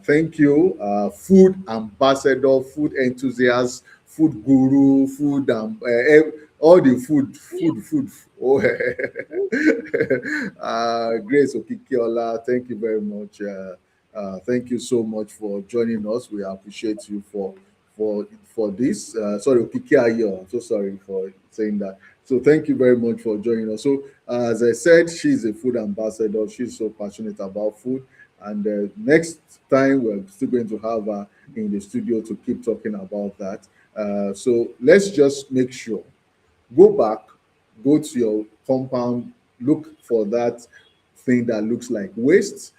Thank you, food ambassador, food enthusiast, food guru, all the food. Oh, Grace Okikiola, thank you very much. Thank you so much for joining us. We appreciate you for this. Sorry, Okiki Ayo. I'm so sorry for saying that. So thank you very much for joining us. So as I said, she's a food ambassador. She's so passionate about food. And next time we're still going to have her in the studio to keep talking about that. So let's just make sure, go back, go to your compound, look for that thing that looks like waste,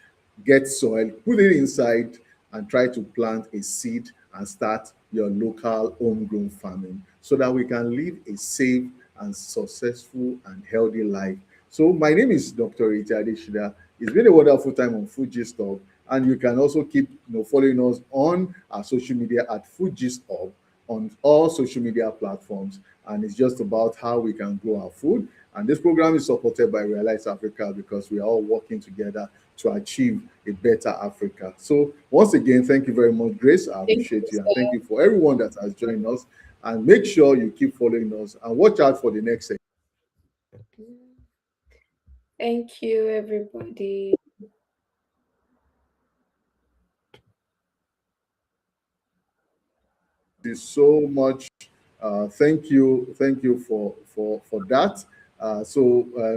get soil, put it inside, and try to plant a seed and start your local homegrown farming so that we can live a safe and successful and healthy life. So my name is Dr. Ita Adeshida. It's been a wonderful time on Food Gist Hub, and you can also keep following us on our social media at Food Gist Hub on all social media platforms. And it's just about how we can grow our food. And this program is supported by Realize Africa, because we are all working together to achieve a better Africa. So once again, thank you very much, Grace. I Thank you, appreciate you, and thank sir. you for everyone that has joined us. And make sure you keep following us and watch out for the next Thank you, everybody. you so much. Thank you for that.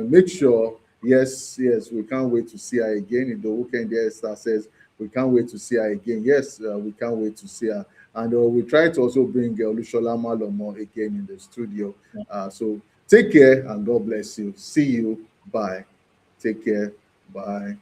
Make sure, yes, we can't wait to see her again. In the weekend, Esther says we can't wait to see her again. Yes, we can't wait to see her, and we try to also bring Olushola Malomo again in the studio. So take care and God bless you. See you. Bye. Take care. Bye.